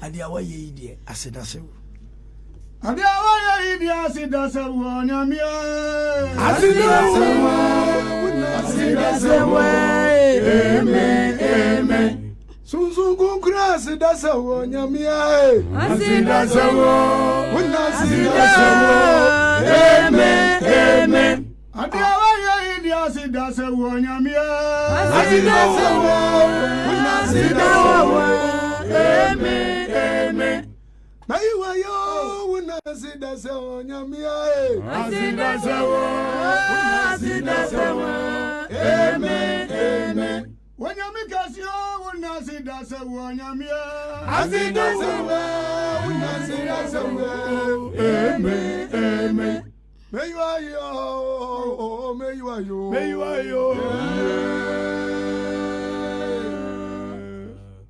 Adiawa ye dear, I said, I said. Adiawa ye dear, I said, I said, one yamia. I said, I said, amen, amen. Sunsun grass, that's a one yamia. I said, that's a one. Amen, amen. Adiawa ye dear, I said, that's a one yamia. I said, that's a one. Amen, amen. May you are when I see that's on your mia. I see that's a one. Amen, amen. When you make us you when I see that's a one yamia. I see that's a one. When I see that's a one. Amen, amen. May you are you. May you are you. May you are you.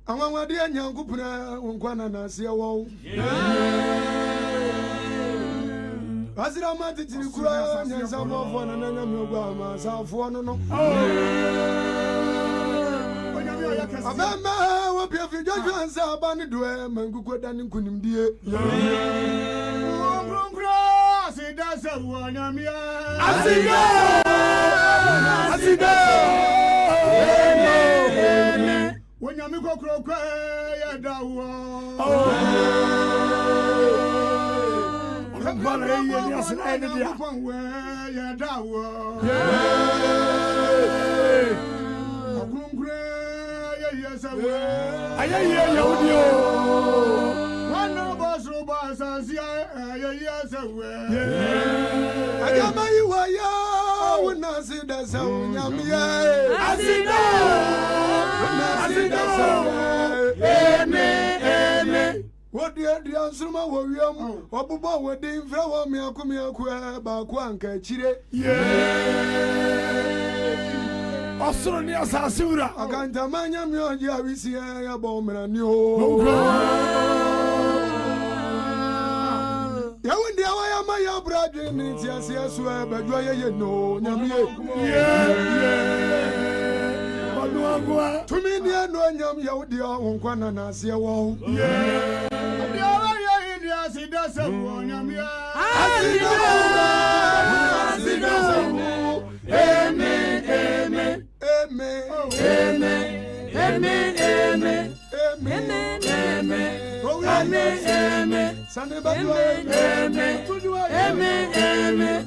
Amwa dia nyankupuna wonkwana na ase wo Azira mati tirikura nyansa mofo na nyame ogwa ma safo no no Abema wo pia fi jojo ansa abani doe manguko dani nkunimdie Wonkura sida se wo nyamia Asida When you make a crook, ya dawo. What the answer William or Bubo wedding flower me ba kwanka chire. Also near Sasura. I can't amanya me on Javisia ya bomber and you. Yawen the away my brother in it, yes, swear, but you know, to me, near no yam yaudi on Quanana, see a wall. Yeah, he does a one yamia. Amen, amen, amen, amen, amen, amen, amen, amen, amen, Sunday, amen, amen, amen, amen,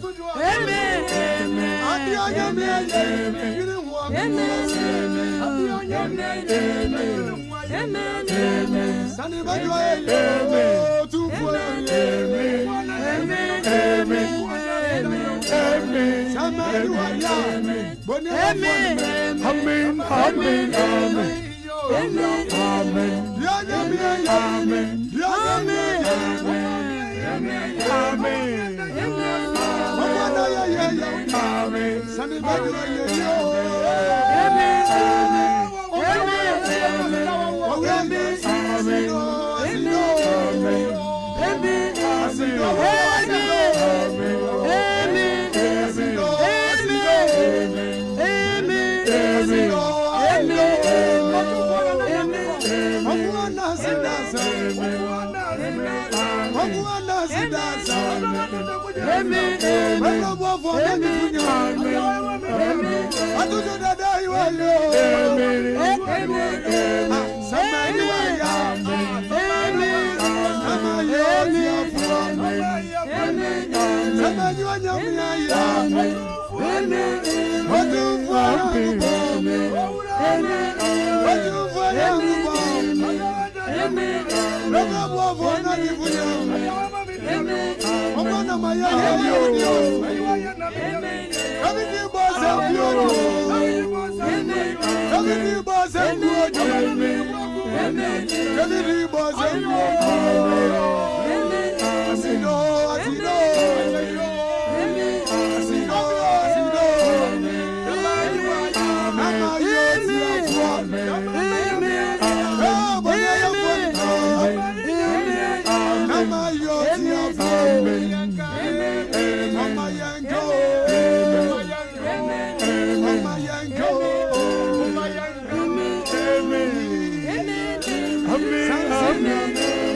Amen.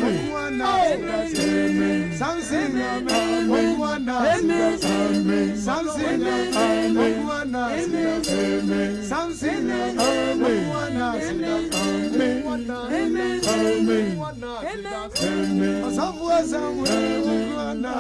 Omwana Samson Omwana Samson Omwana Asafua Samuel Omwana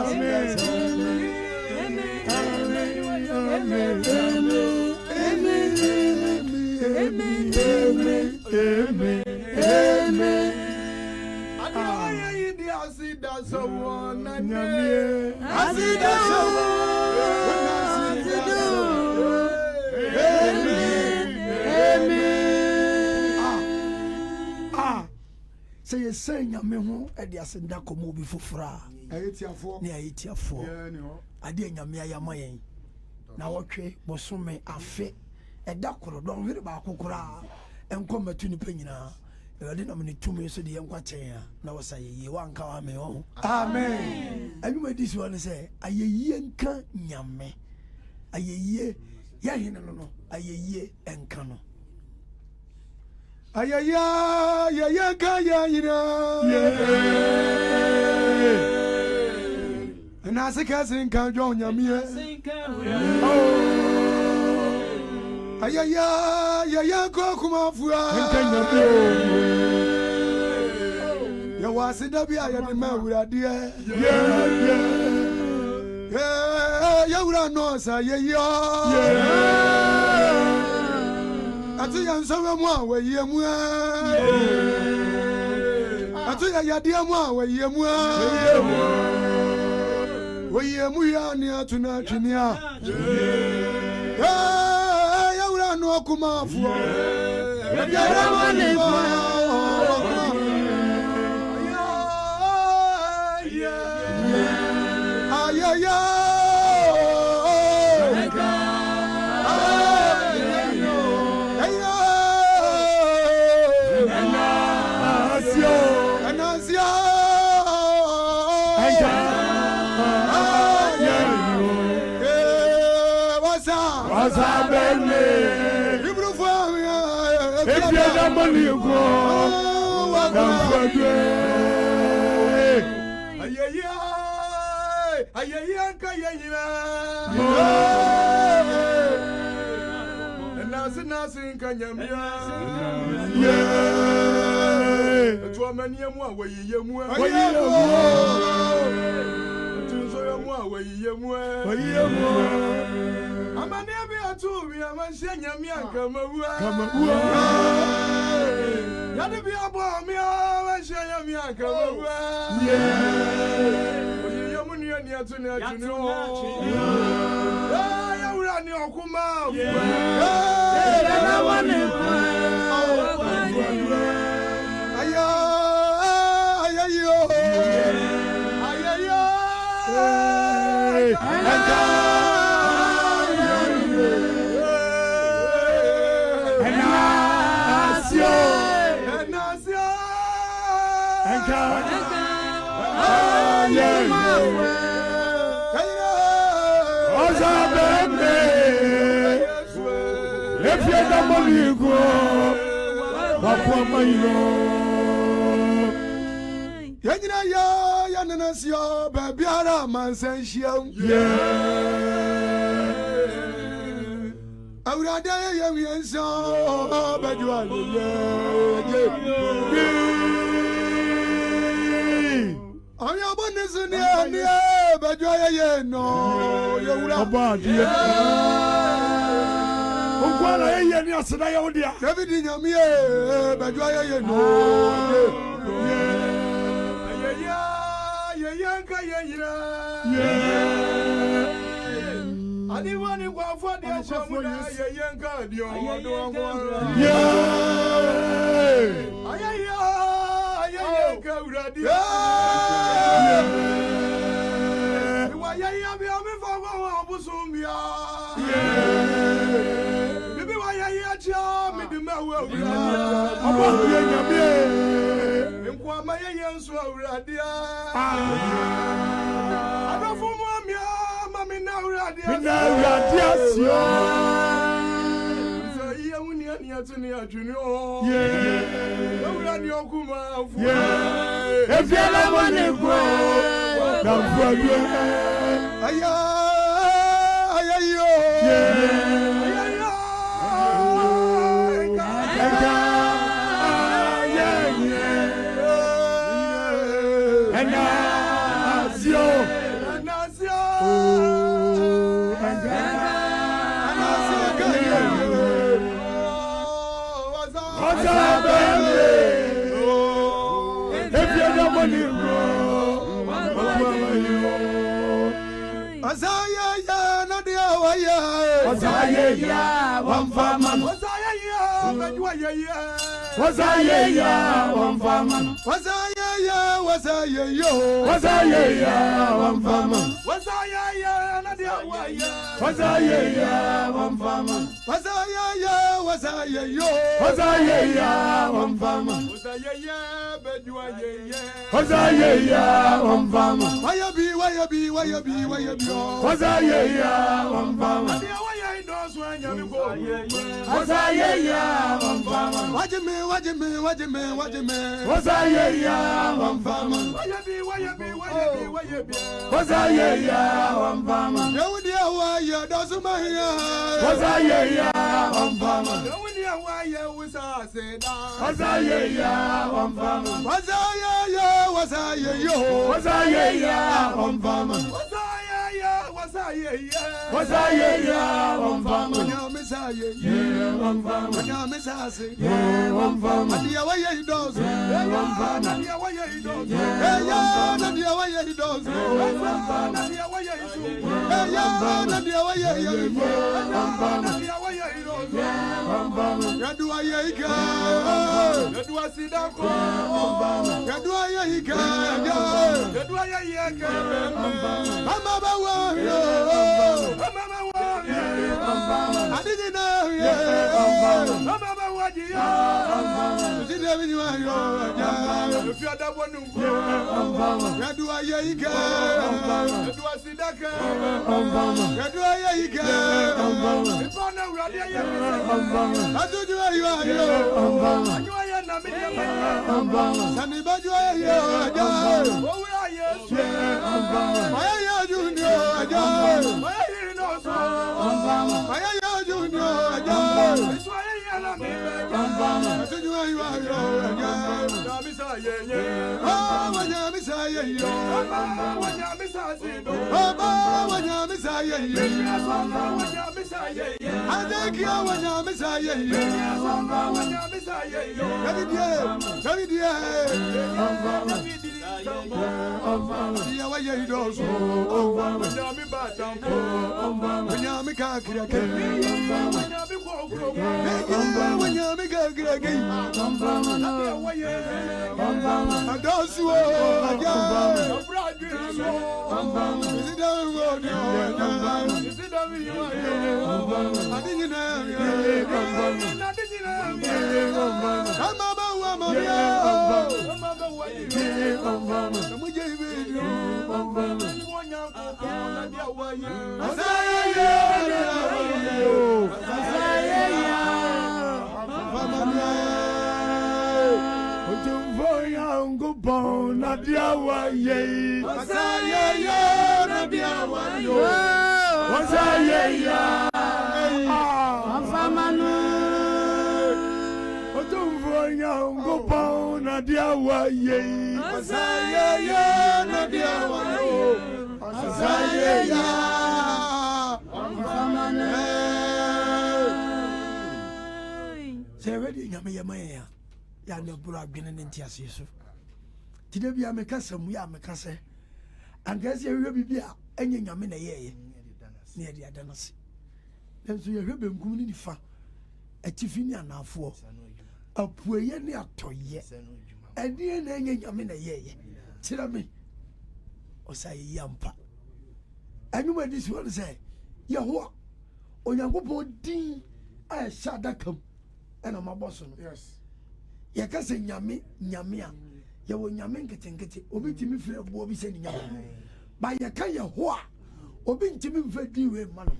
Say saying a memo at the Asendako movie for Fra. Near 84. I didn't yamia yamaye. Now, okay, Bosume, a fe, a dakoro, don't read about Kukura, and come to the penina. I didn't mean 2 minutes of the young Quatia. Now, say, you won't call me home. Amen. I mean, this one say, I ye can yame. I ye, ya, no, I ye and cano. Ayaya, ya kaya ina. And as a cousin can join Yamia. Ayaya, ya kokuma fua. You was in the Bia and the man with a dear. Yeah, you don't know, sir. Yeah. I think I'm so more where you are. I think I dear more where you are. Where you are near to Nachinia. Ah, you don't know Kuma for. Nothing can you I'm a never told me, I'm a senior man. Come away. Yadi be about me, I'm a senior man. Come away. You're near to know. You run your Kuma. If you don't believe, what my lord? Yanasio, Babiara, Mansensio. I would have done young and so, but you are. I'm your bonus in the air, but you are no, you would have bought you. Everything I'm here, but you are no. I didn't want to go for the young God. If you Tidebia mekasa mu ya mekase angase yewe bibia enye nyame na yeye na ye dia danase enso ye hwebe nkum ni nifa atifi ni anafo apueye ni atoye edi na enye nyame na yeye tira me osaye yampa anuma di si won say yehoa onyankopon din a shada kam ena maboso no Yes. ye kase nyame a ye wo nyame nketenkete obi timi fere bo obi se ni nyame ba ye ka ye ho a obi ntimi mfa di we ma no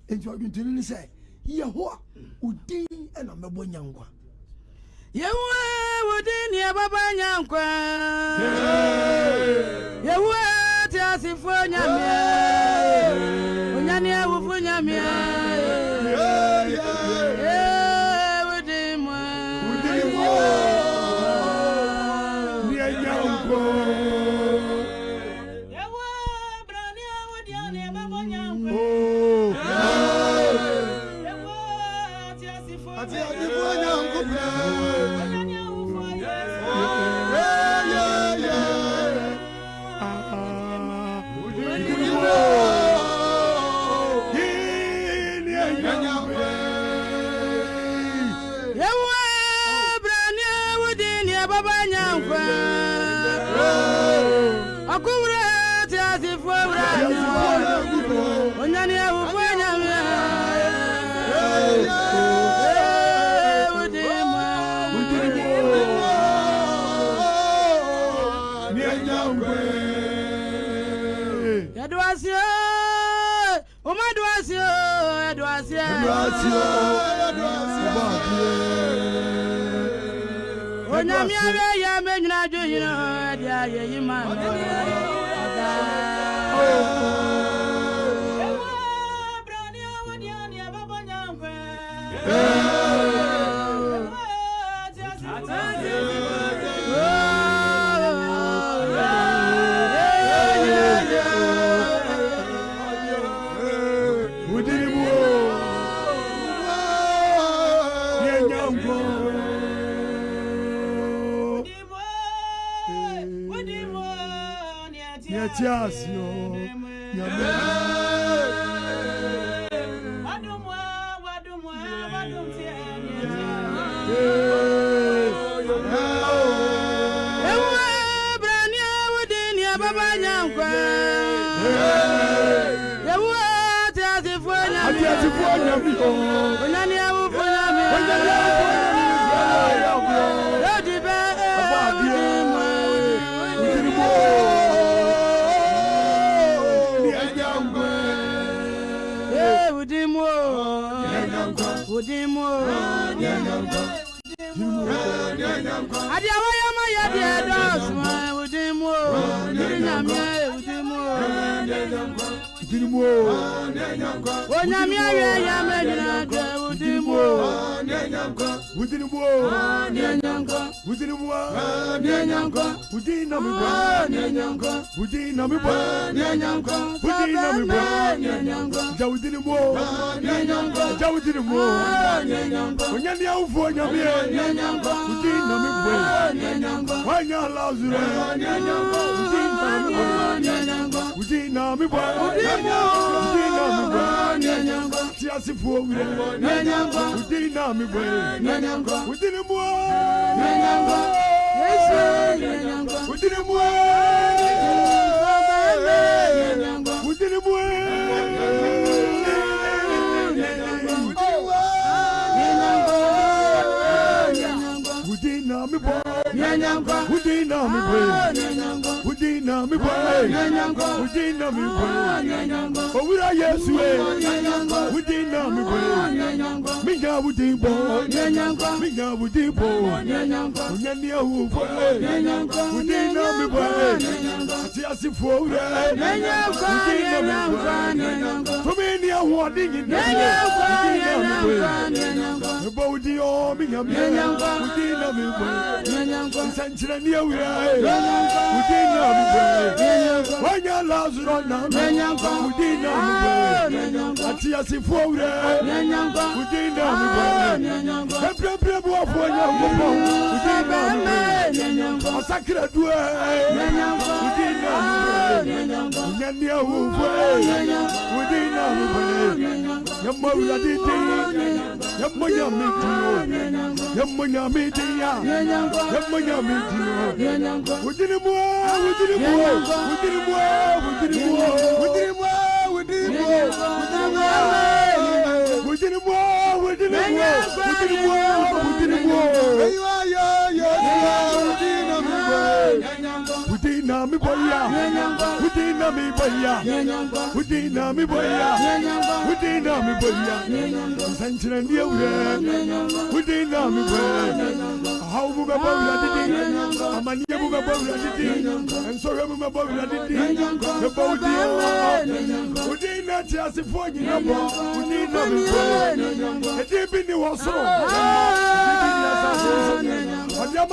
enti odwuntini ni se ye ho a udin ena mebo nyankwa yewa wodin ye baba nyankwa yewa Nyanyanko.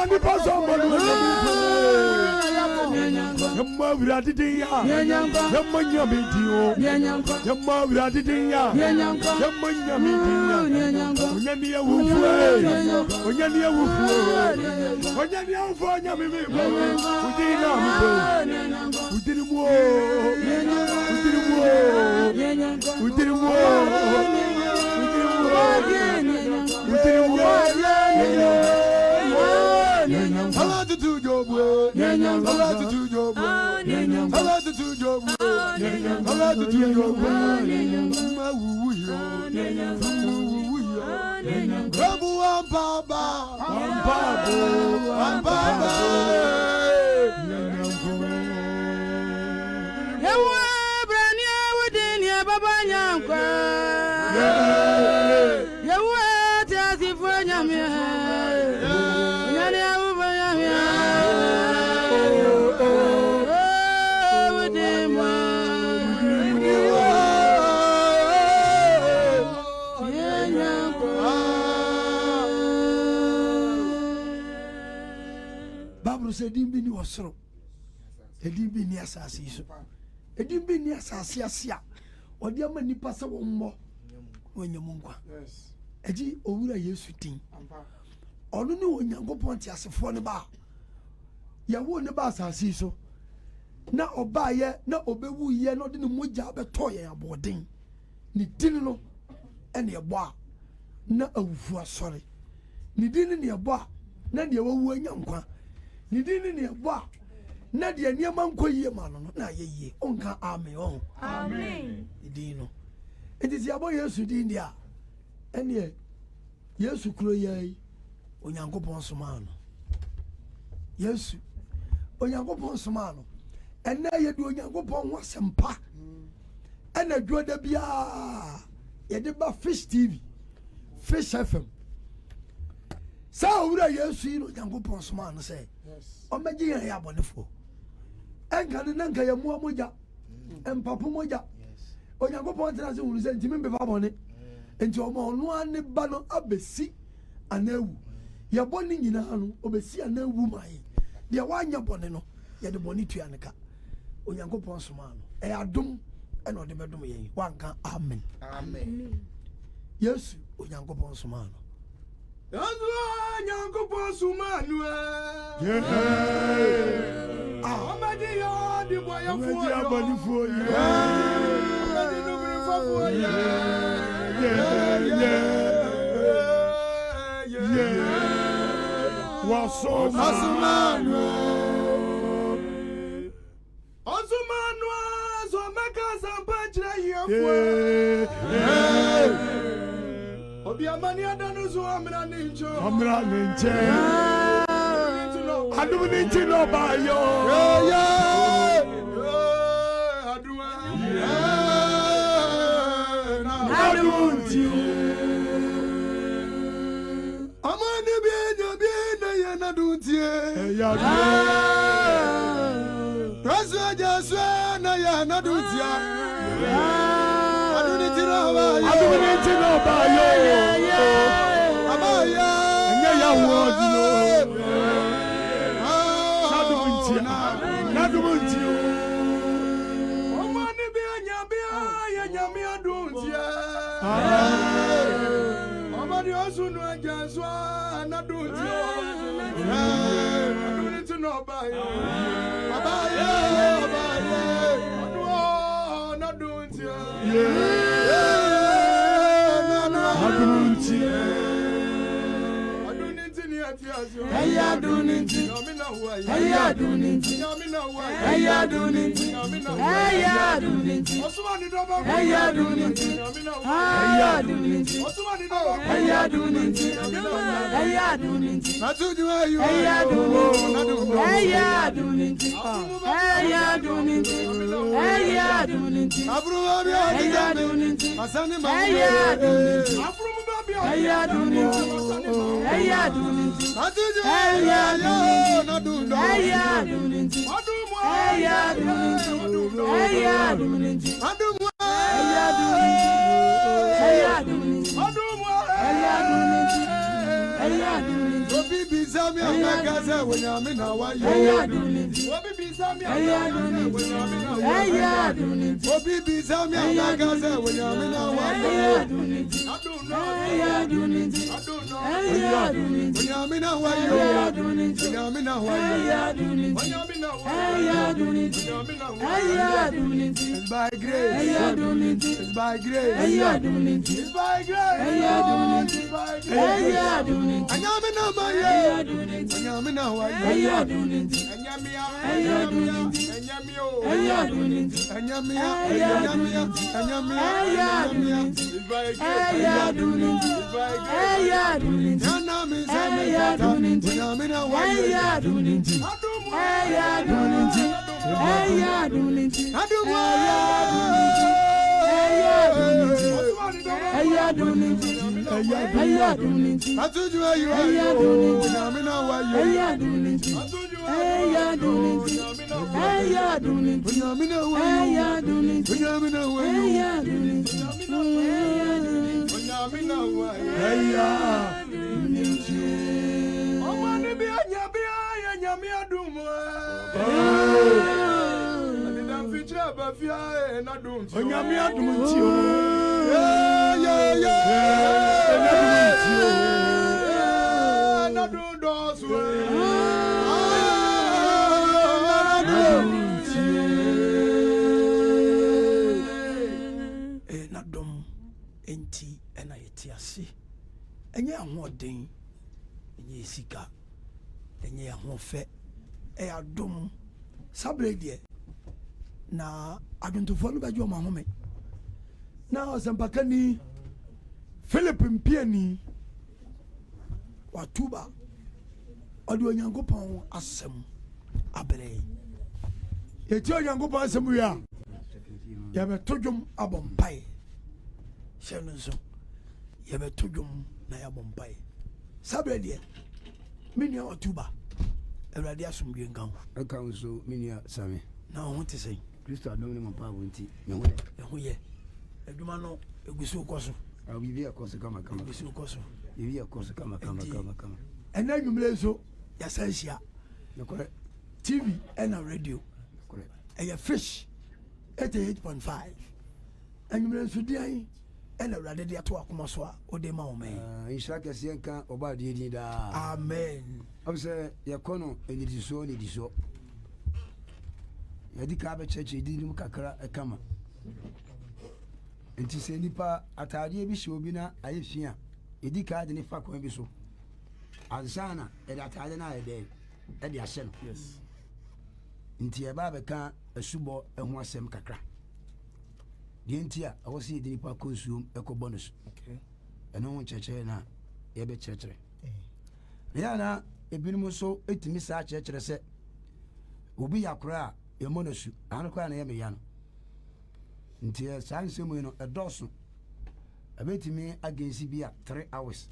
Money pass on, Yamma Viradinha, Yamanya Medio, Yamma Viradinha, Yamanya Medio, Yania Wufue, Yania Wufue, Yania Wufanya Mimi, Udina, Udinimo, Udinimo, I like to do your work. I like to do your work. I like to do your work. I like to do your work. Babu and Baba, and Babu, and Baba. Edim bi ni osoro edim bi ni asase so edim bi ni asase asia odi ama nipa se wo mmo wonyam nkwa eji owura Yesu tin onu ni onyankopon ti asefo ne ba ya wo ne ba asase so na oba ye na obewu ye no de ne moja beto ye aboden ni din no ene ebo a na awufu asore ni din ne ebo a na de wawu anyankwa ni dini ni eba na de niema nkoyie ma no na yeye onka amen on amen idino etiti abo Yesu din dia ene Yesu kuro yai onyankopon soma no Yesu onyankopon soma no ene ye de onyankopon ho sempa ene dwoda bia ye de ba Fish TV Fish FM sa owura Yesu yi no onyankopon soma no say omeji ya abonefo enka ne nanka ya muo moja empapo moja onyankopon tena se wuru se ntimi mbe fa bone enti omo ono ane ba no abesi anawu ya bone nyina no obesi anawu mai de wanya bone no ya de bone tuaneka onyankopon soma no e adom e no de medom yen wanka amen amen Yesu onyankopon soma no Nyankopon sumanu amadi yo di boya fo amadi no bri fo waso sumanu so meka sampa chira yefo Obi amani adanu so amra nincho adu ninchi no ba yo adu ninchi amani bi na ya na duntie ya Rasu jasu na ya na duntia adu ninchi no ba yo abaya anya ya wodi no nadubunti omani bi anya bi ya nyame aduntia omani osunu ajanso naduntia adunti no abaya naduntia say when I'm in Hawaii. Obi be Sammy, Obi be Sammy, I say when I'm in Hawaii. I don't know. When I'm in Hawaii, it's by grace. It's by grace. It's by grace. I told you where you are. Enti ena yeti ase enye ahoden enye sika enye ahofe adom sabre de na adwontofo no bejo ma home na osempakani Philip Mpiani watuba odi onyankopon asem abere yeti onyankopon asem wi a ya betodwom abompai shenu so ya betodwom na ya bompai sabre de minia watuba Ewurade asomdwe nkan aka nso minia same na ho te sei Kristo adom ne mpa wonti me ho ye adwuma no egusu koso abibi akoso kama egusu koso bibi akoso kama ena nwumle so ya sanhia nekore TV and radio nekore eya fish 88.5 enwumle so dian ena Ewurade de ato akoma so a ode ma wo men insha kese nka oba de din da amen obse yakono enidiso yadi ka be cheche di nim kakra ekama enti se nipa atade bi hye obi na ayefia yadi ka de ne fa kon bi so ansana e da atade na ede e de ahye no yes enti e ba be ka asubo eho asem kakra di enti a awosi yadi nipa konsuom ekobonus okay eno ho cheche na ye be cheche ya na ebinim so etimi sa cheche se obi yakora yemonosu anokwa na yeme ya no nti sanse mu no edoso abetimi agency bia 3 hours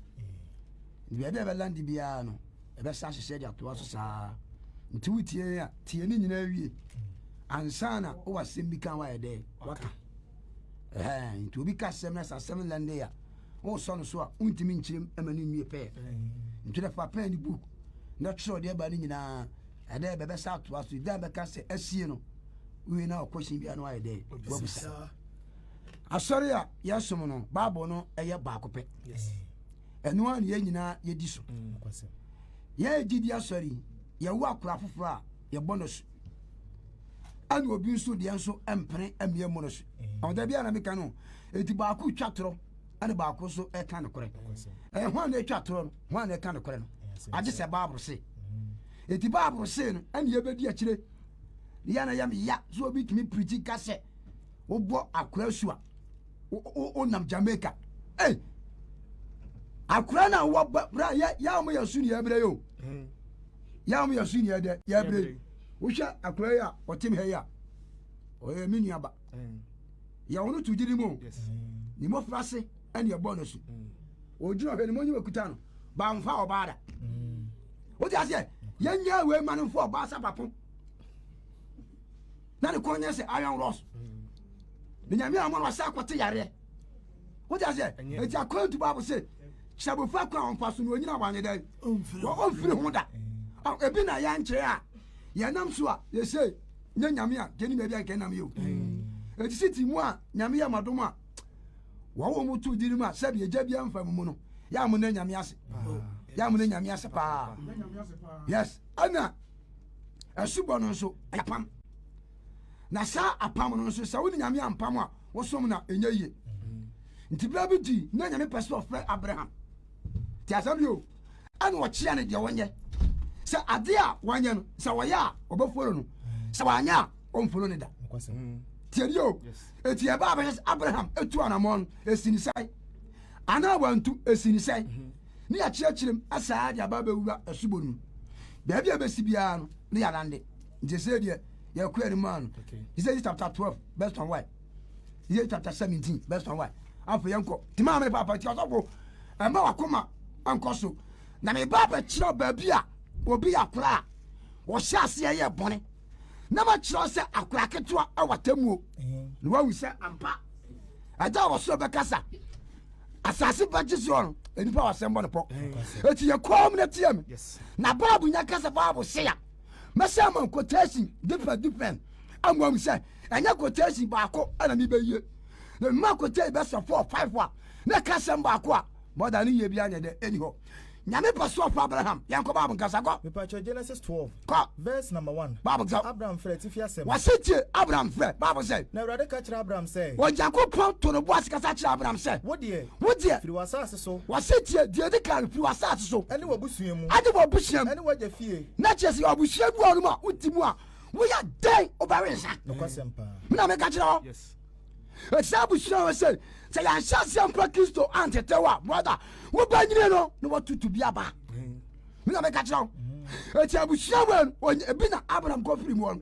bi ade be land bia no ebe sa hye dia to aso sa nti wutie ya tie ni nyina wie ansana o wasem bi kan wa ede waka nti obi ka sem na sa sem lande ya o so no so a untimi nchirem amani nwie pe nti da papa ni book na tro de ba ni nyina ade bebe sa to aso da be ka se asie no we na okwoshin bia no wa ede wabusa asori a yasom no bible no eye baakope yes eno an ye nyina ye di so ye gidi asori ye wo akura foforo a ye bonus an obi nso de nso empene amie monos awda bia na meka no eti baako twatoro ane baako so e kan kore ho na twatoro ho na e kan kore no age se bible se eti bible se no ane ye bedi akire ya na yam ya so obi tumi preach kase wo bo akura su a o nam Jamaica akura na wo bra ya mo yasu ni ebre yo ya mo yasu ni ede ya ebre wo hwa akura ya o tim he ya o ye mini aba ya wonu tu jiri mo ni mo frase ene e bonus o jiro he ni mo nyima kuta no ba mfa obada o ti ase ya nya we manfo oba sa papo na ne konya se iron ross ni nyame amon wasa akote yare wo ti ase e ti akontu babo se shabofa kwa onfa so no nyina wanye dai o onfiri ho da ebi na ya nkyerɛ a yɛnam so a yɛsɛ nyɛ nyame a gɛni baabi a nkɛnam yɛ o ɛti siti mu a nyame yɛ madom a wɔwɔ mu to diri mu a sɛbi yɛgya bia mfa mu no yɛ mo na nyame ase yɛ mo na nyame ase paa yes ana ɛsubɔ no nso apam na saa apam no nso sɛ wo ne nyame ampam a wosom na ɛnyɛ yie nti bra bi di na nyame pɛ sɛ ɔfrɛ Abraham ti asɛm bi o ana wɔkyea no deɛ wɔnyɛ sɛ ade a wɔnyɛ no sɛ wɔyɛ a ɔbɛforo no sɛ wɔanyɛ a ɔmforo no da tiɛdi o eti ɛba abɛhyɛ sɛ Abraham etu anamɔ no esi ne sɛe anaa wantu esi ne sɛe ne yɛkyerɛkyerɛ mu asaa de aba bɛwura asubɔ no mu baabi a bɛsi biara no ne yɛadande nti sɛ deɛ yɛkɔ anim a no Ezekiel chapter 12 verse 1 Ezekiel chapter 17 verse 1 afei yɛnkɔ nti maa mene papa ti ɔsɔfo ɛma wakoma ankɔ so na meba bɛkyerɛ baabi a obi yɛ akora a wɔhyɛ aseɛ yɛ bɔne na makyerɛ sɛ akora ketewa ɛwɔ tamuo na wawu sɛ ampa ɛda a wɔsoro bɛkasa asase bɛgye soɔ no nipa wasɛm bɔ no pɔ ɛti yɛkɔm no tiɛ me na Bible nya kasa Bible se a mɛsɛ ma quotation different amoam sɛ ɛnyɛ quotation baako ana mebɛyie na mma quotation bɛsɛ 4 5 a na kasɛm baako a bɔda ne yɛ bia nyɛ dɛ ɛni hɔ nyame pɛ so ɔfo Abraham yɛnkɔ Bible nkasa kɔ mepatwɛ Genesis 12 kɔ verse number 1 Bible sɛ Abraham frɛ tifi asɛm wɔsetie Abraham frɛ Bible sɛ na Awurade ka kyerɛ Abraham sɛ Onyankopɔn to no bo ase kasa kyerɛ Abraham sɛ wodeɛ wodeɛ firi w'asase so wɔsetie deɛ di kan firi w'asase so ɛne w'abusua mu ade wɔ busua mu ɛne w'agya fie na kyerɛ sɛ ɔbusua bi wɔ no mu a woti mu a woyɛ dɛn wobɛrensa nokwasɛm paa mena meka kyerɛ hɔ ɛsɛ abusua wɔ sɛ sɛ yɛnhyɛ aseɛ mpa Kristo antetɛw a brother woba nyine no na wɔtutu bi aba mena meka kyerɛ wo ɛti abusua wɔ ebi na Abraham kɔfiri mu hɔ no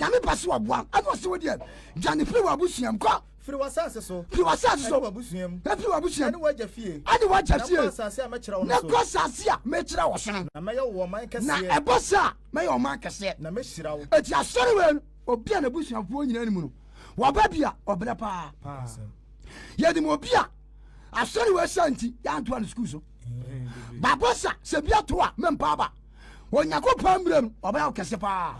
nyame pɛ sɛ wɔboa ɛne ɔsɛ wodeɛ dwane firi wɔ abusua mu kɔ firi w'asase so firi w'asase so ɛne w'abusua mu ɛfiri w'abusua ɛne mu w'agya fie ade wagya na fie kɔ asase a mɛkyerɛ wo na no kɔ so asase a mekyerɛ wɔ so no na mɛyɛ wo ɔman na kɛseɛ ɛbɔ sɛ a mɛyɛ ɔman kɛseɛ na mɛhyira wo ɛti asɔre wei no obi a n'abusuafoɔ nyinaa no mu no wɔba bi a ɔbrɛ paa yɛde ma obi a asɔre wei sa nti yɛantoa no sukuu so babɔ sa sɛ bi ato a mempa aba Onyankopɔn mmerɛ mu ɔbɛyɛ wo kɛse paa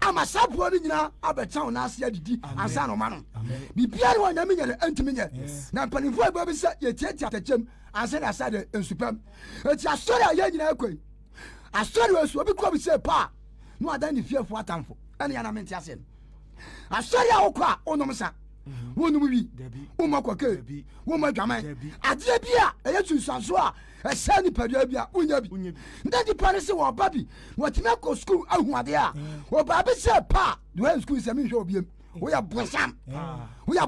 ama saa poɔ no nyinaa abɛkyɛ wo naase adidi ansa na ɔma no biribiara ne wɔnyame nyɛ no antumi nyɛ na mpanimfoɔ a baabi sɛ yɛtiatia atakyɛm ansa na asa de nsupam enti asɔre a yɛ nyinaa kɔi asɔre wɔ so obi kɔ bi sɛ paa na wadan ne fiefoɔ atamfo ɛne yɛna mente ase no asɔre a wokɔ a wonom sa wonum wi woma kɔkɛ woma dwaman adeɛ bi a ɛyɛ sunsuanso a ɛsɛ nipadua bi a wonya bi nda nipa no sɛ wɔba bi wɔtumi akɔ skul ahu adeɛ a wɔbaa bi sɛ paa de wɔyɛ skul sɛ menhwɛ obiam woyɛ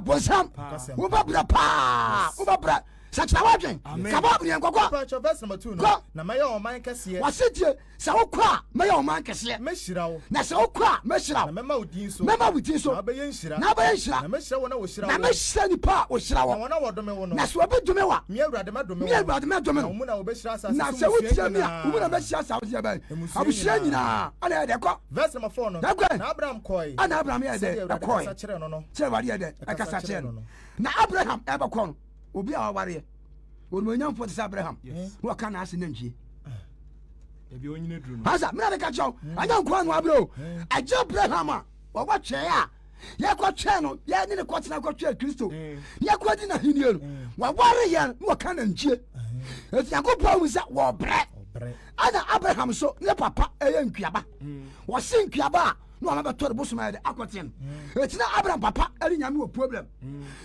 bonsam wobɛbrɛ paa wobɛbrɛ sakyera wadwen kaba abneɛ nkɔkɔ mepatwɛ verse number 2 no na mɛyɛ ɔman kɛseɛ wɔsetie sɛ wokɔ a mɛyɛ ɔman kɛseɛ mɛhyira wo na sɛ wokɔ a mɛhyira na wo mɛma wo din so mɛma wo din so na wobɛyɛ nhyira na wobɛyɛ nhyira na mɛhyira wo na wɔhyira na wo mɛhyira nipa a wɔhyira na wɔ wɔn a wɔdome wo no na sɛ wɔbɛdome wa me Awurade mɛdome me Awurade mɛdome na no wo mu na wobɛhyira asase na so sɛ wotia mi a nyinaa. wo mu na mɛhyira asase bɛn Mmusua abusua nyinaa. nyinaa ana yɛ dɛ kɔ verse number 4 no Dɛkɔ. na Abraham kɔe ana Abraham yɛ sɛdeɛ dɛ Awurade ɛkɔɛ kasa kyerɛɛ no no kyerɛ Awurade yɛ dɛ ɛkasa kyerɛ no na Abraham ɛbɛkɔ no obi a wawareɛ onimonyamfoɔ te sɛ Abraham wɔka naase nantwie asa mena meka kyɛw anya nkoa no aberɛ o agye Abraham a wɔwɔ twɛɛ a yɛkɔ twɛɛ no yɛne ne kɔtena kɔtwɛɛ Kristo yɛkɔ di nahennie no wɔwareyɛ no na wɔka nantwie ɛti Nyankopɔn hu sɛ wɔbrɛ ana Abraham so ne papa ɛyɛ nkuaba wɔse nkuaba a na wɔma bɛtɔ de bosom ayɛ de akɔteɛ no ɛti na Abraham papa ɛne nyame wɔ problem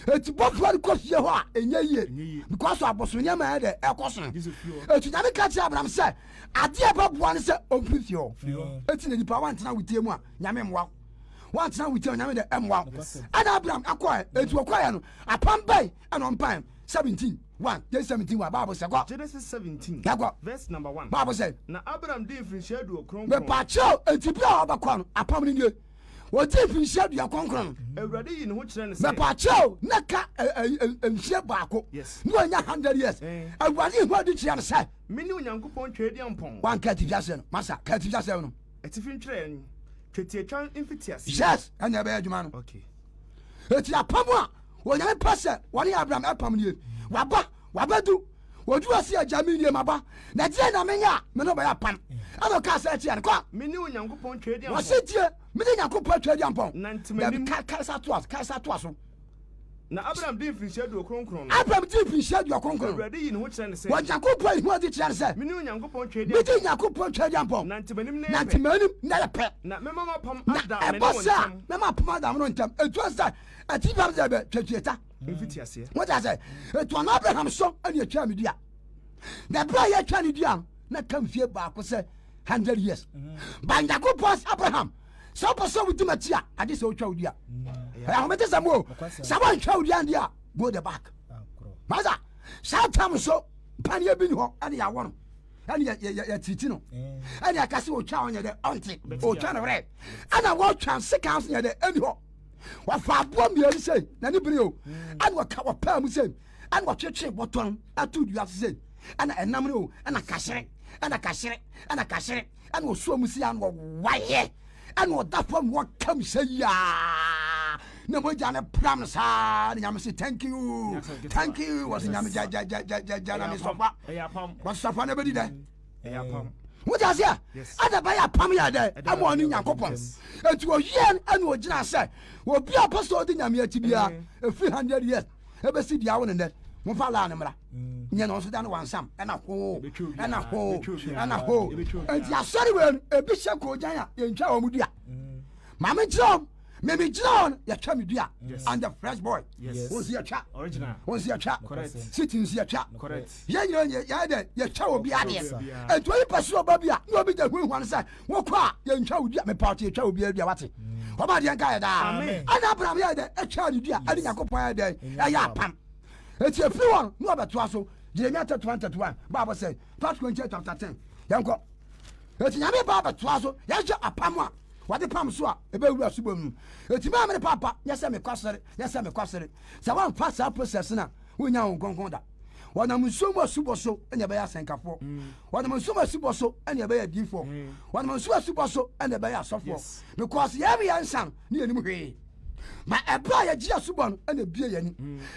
ɛti bɔfoɔ no kɔ fie hɔ a ɛnyɛ yie because abosom nneɛma ayɛ de ɛkɔ so ɛti nyame ka kyerɛ Abraham sɛ adeɛ bɛboa no sɛ ɔmfiri fie hɔ ɛti na nipa wantena wotie mu a nyame mmoa wantena wotie nyame de ɛmmoa ana Abraham akɔɛ ɛti wɔkɔɛ no apam bɛn ɛna ɔmpae 17:1 17:1 Bible sɛ kɔ Genesis 17 yakɔ verse number 1. Bible sɛ Na Abraham di mfirinhyia aduɔ kronkron. mepaakyɛw enti bia a wɔbɛkɔ no apam no nie wɔdi mfirinhyia dua kronkron no Awurade yi ne ho kyerɛ ne sɛ. mepaakyɛw na ka mfie baako Yes. ne wanya 100 years Awurade hu ade kyerɛ no sɛ Mene Onyankopɔn twɛdi ampɔn. wanka atifi asɛ no masa ka atifi asɛ no Atifi ntwerɛ no. Twetiatwa mfitiase. yes ɛna ɛbɛyɛ adwuma no Okay. eti apam a wɔnyame pɛ sɛ wɔne Abraham ɛpam nie waba wabɛdu wodu ase ajami nie maba na tie na menya me no ba ya pam ana ka sa tie an kwa me ne onyankopɔn twɛ dia wase tie me ne yakopɔ twɛ dia mpɔn na ntimanim ka sa to aso na Abraham din finhyia do kronkron no Abraham din finhyia do kronkron Awurade yi ne ho kyerɛ ne sɛ wajakopɔ yi ho di kyerɛ sɛ me ne onyankopɔn twɛ dia me di yakopɔ twɛ dia mpɔn na ntimanim na ntimanim na yɛ pɛ na mema mapam na ada me ne ɛbɔ sa wɔntam mema pam adam no ntam etu asa ati bam sɛ bɛ twetweta mfiti aseɛ wọ́n sɛ etu ɔno Abraham so ɛni etwa mi dua na bere a yɛtwa ne dua na kam fie baako sɛ 100 years banjako pɔs Abraham sɛ ɔpɛ sɛ wodi ma ti a ade sɛ wotwa wo dua ahomete sɛ mo sɛ woantwa wo dua ndi a go the back masa saa tam so paneɛ bi ni hɔ ɛne yɛawɔ no ɛne yɛtiriti no ɛne yɛka sɛ wɔtwa wo nyɛ dɛ ɔnte ɔtwa no werɛ ɛna wɔtwa seka so nyɛ dɛ ɛni hɔ wafa aboɔ mmienu sɛ na ne bere o ɛne wɔka wɔpaa mu sɛ ɛne wɔtwetwe bɔtɔ no ato dua so sɛ ɛna ɛnam no o ɛna kahyere ɛna wɔsuo mu si a na wɔwayɛ ɛna ɔda fam wɔkam sɛ yaa na mogya ne pram no saa ne nyame sɛ thank you wɔ sɛ nyame gya na mesɔfa wɔsɔfa no bɛdi dɛ wogya sɛ a ada bɛyɛ apam yɛ dɛ ama ɔne nyankopɔn ɛnti ɔyɛ ɛne ɔgyina sɛ obi a pɛ sɛ ɔde nyame akyi biara ɛfiri 100 years ɛbɛsi dua wo ne nɛ momfa laa ne mmra nyɛ no nso da no wansam ɛna hoo ɛnti asɔre wei no ɛbi hyɛ koogyan a yɛntwa wɔ mu dua ma menkyerɛ meme gyina hɔ no yɛtwa me dua and the fresh boy wɔnsi yɛtwa city nsi yɛtwa yɛnyina yɛdɛ yɛtwa wɔ bi adeɛ ɛnti oyi pɛ so ɔba bi a na obi gya huahua no sɛ wokɔ a yɛntwa wo dua mepa ɔte yɛtwa wo bi adua wate ɔba deɛ nka yɛ daa ɛna Abraham yɛdɛ ɛtwa ne dua ɛne Nyankopɔn yɛdɛ ɛyɛ apam ɛti ɛfiri hɔ no na ɔbɛtoa so Jeremia 31:31 Bible sɛ 1 Corinthians chapter 10 yɛnkɔ ɛti nyame ba bɛtoa so yɛhwɛ apam a wɔde pam so a ɛbɛwura subɔ mu ɛti maa mene papa yɛsɛ mekwasere sɛ woamfa saa process no a wonya wo nkɔnkɔn da wɔnam nsuo mu asubɔ so ɛne ɛbɛyɛ asɛnkafoɔ wɔnam nsuo mu asubɔ so ɛne ɛbɛyɛ adiifoɔ wɔnam nsuo asubɔ so ɛne ɛbɛyɛ asɔfoɔ because yɛmeyɛ nsan ne yɛnim hwee ma ɛbra yɛgye asubɔ no ɛna bie yɛni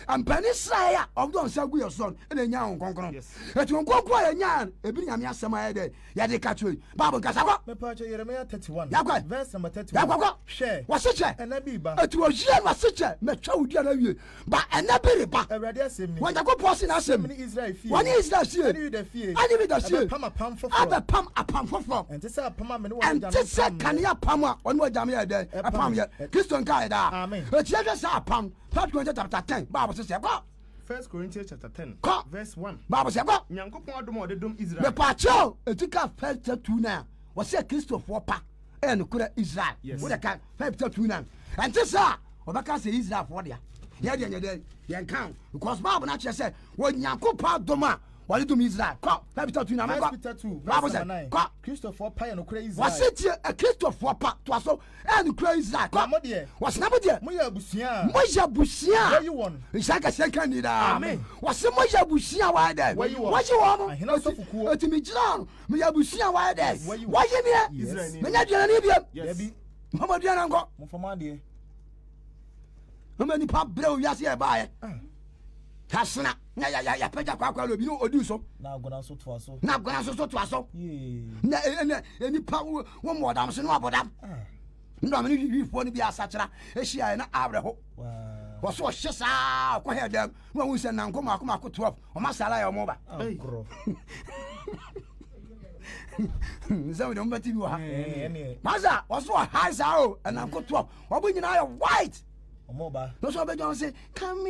mpani srae a ɔmdɔ nsa gu yɛ so no ɛna nya wo nkɔnkɔn ɛti wo nkɔnkɔn a yɛnya ebi nyame asɛm ayɛ dɛ yɛde ka kyerɛ Bible nkasa kɔ mepakyɛ Yeremia 31 yakɔ verse number 31 yakɔ hwɛ wɔse kyɛ ɛna bi ba ɛti wɔhyia no wɔse kyɛ mɛtwa wo dua no awie ba ɛna bi reba Awurade asɛm ni wɔnyankopɔn se n'asɛm ne Israel fie wɔne Israel fie ɛne Yuda fie ɛne Yuda fie abɛpam apam foforɔ abɛpam apam foforɔ ɛnte sɛ apam a me ne wɔn ɛnte sɛ kanea pam a ɔne wɔgyame yɛ dɛ ɛpam yɛ Kristo nka yɛ daa Amen. ɛti yɛhwɛ sɛ apam 1 Corinthians chapter 10 Bible sɛ kɔ 1 Corinthians chapter 10 Kɔ. verse 1 Bible sɛ kɔ Nyankopɔn adom a ɔde dom Israel mepaakyɛw ɛti ka 1 Peter 2:9 wɔsɛ Kristofoɔ pa ɛyɛ nokorɛ Israel Yes. wode ka 1 Peter 2:9 ɛnte sɛ a ɔbɛka sɛ Israelfoɔ dea yɛdeɛ nyɛ dɛ yɛnka wo because Bible no akyerɛ sɛ wɔnyankopɔn adom a wɔde dom Israel kɔ 1 Peter 2:9 First kɔ Peter 2 Bible verse sɛ number 9 kɔ Kristofoɔ pa yɛ nokorɛ Israel wɔse tie Kristofoɔ pa toa so ɛyɛ nokorɛ Israel na kɔ mo deɛ wɔsena mo deɛ moyɛ abusua a moyɛ abusua wɔyi wɔn nhyɛ kɛseɛ ka ni daa Amen. wɔse moyɛ abusua wɔayɛ dɛ Wɔyi wɔn. wɔyi wɔn mo Ahena asɔfokuo. ɛti megyina no meyɛ abusua wɔayɛ dɛ Wɔyi wɔn. wɔyi meɛ Yes. menya aduane ne biam Yes. dabi mama aduane nkɔ mofama adeɛ mama nipa berɛ o wiase yɛ baayɛ kasena na yɛpɛgya kwakwa lobi ne ɔdi so na agona so toa so na agona so toa so yee na nipa wo mmɔdam so ne wabɔdam ndɔm ne wifoɔ no bi asakyera ɛhyiaɛ na awerɛ ho waa wɔso ɔhye saa ɔkɔhɛ dɛm na wahu sɛ nanko maako 12 ɔma sala yɛ ɔmo ba ankorɔ sɛ wode mobɛti bi wɔ ha ɛneɛ masa wɔso ɔhae saa o ɛnanko 12 wɔbo nyinaa yɛ white ɔmo ba no so ɔbɛgya wo sɛ kame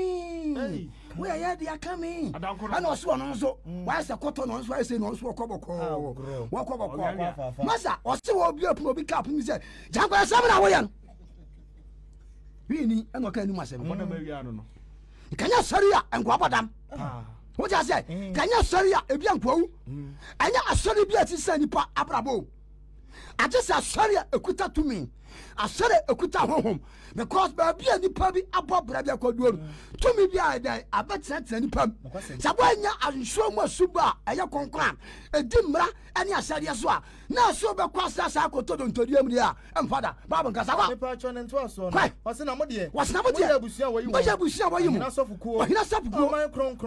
Hey. woyɛyɛ dea kame Adankoro. ɛna ɔso ɔno nso wayɛ sɛ kɔtɔ na ɔno nso ayɛ sɛ na ɔno nso wɔkɔ Agorɔ. bɔkɔɔ Ɔfafa. masa ɔse wɔ obi apum obi ka apum sɛ gyankɔyɛ sɛm na woyɛ no wiini ɛna ɔka anim asɛm Ɔdam awia no no nkanyɛ sɔre a nkoa bɔdam Ah. wogya sɛ kanyɛ sɔre a ebi ankoawu ɛnyɛ asɔre bi a ɛte sɛ nipa abrabɔ o agye sɛ asɔre a ɛkuta tumi asere ekuta honhom because baby nipa bi abo bra bi akoduo to me bi ai abetratra nipa saboanya ansuo mu asuba eye konkran edimra ene asade so a na so be kwasa sa akoto dontodiam dia emfada baba nkasa kwa nipa cho ne nto so no wase na modie abusia wayi mu na sofukuo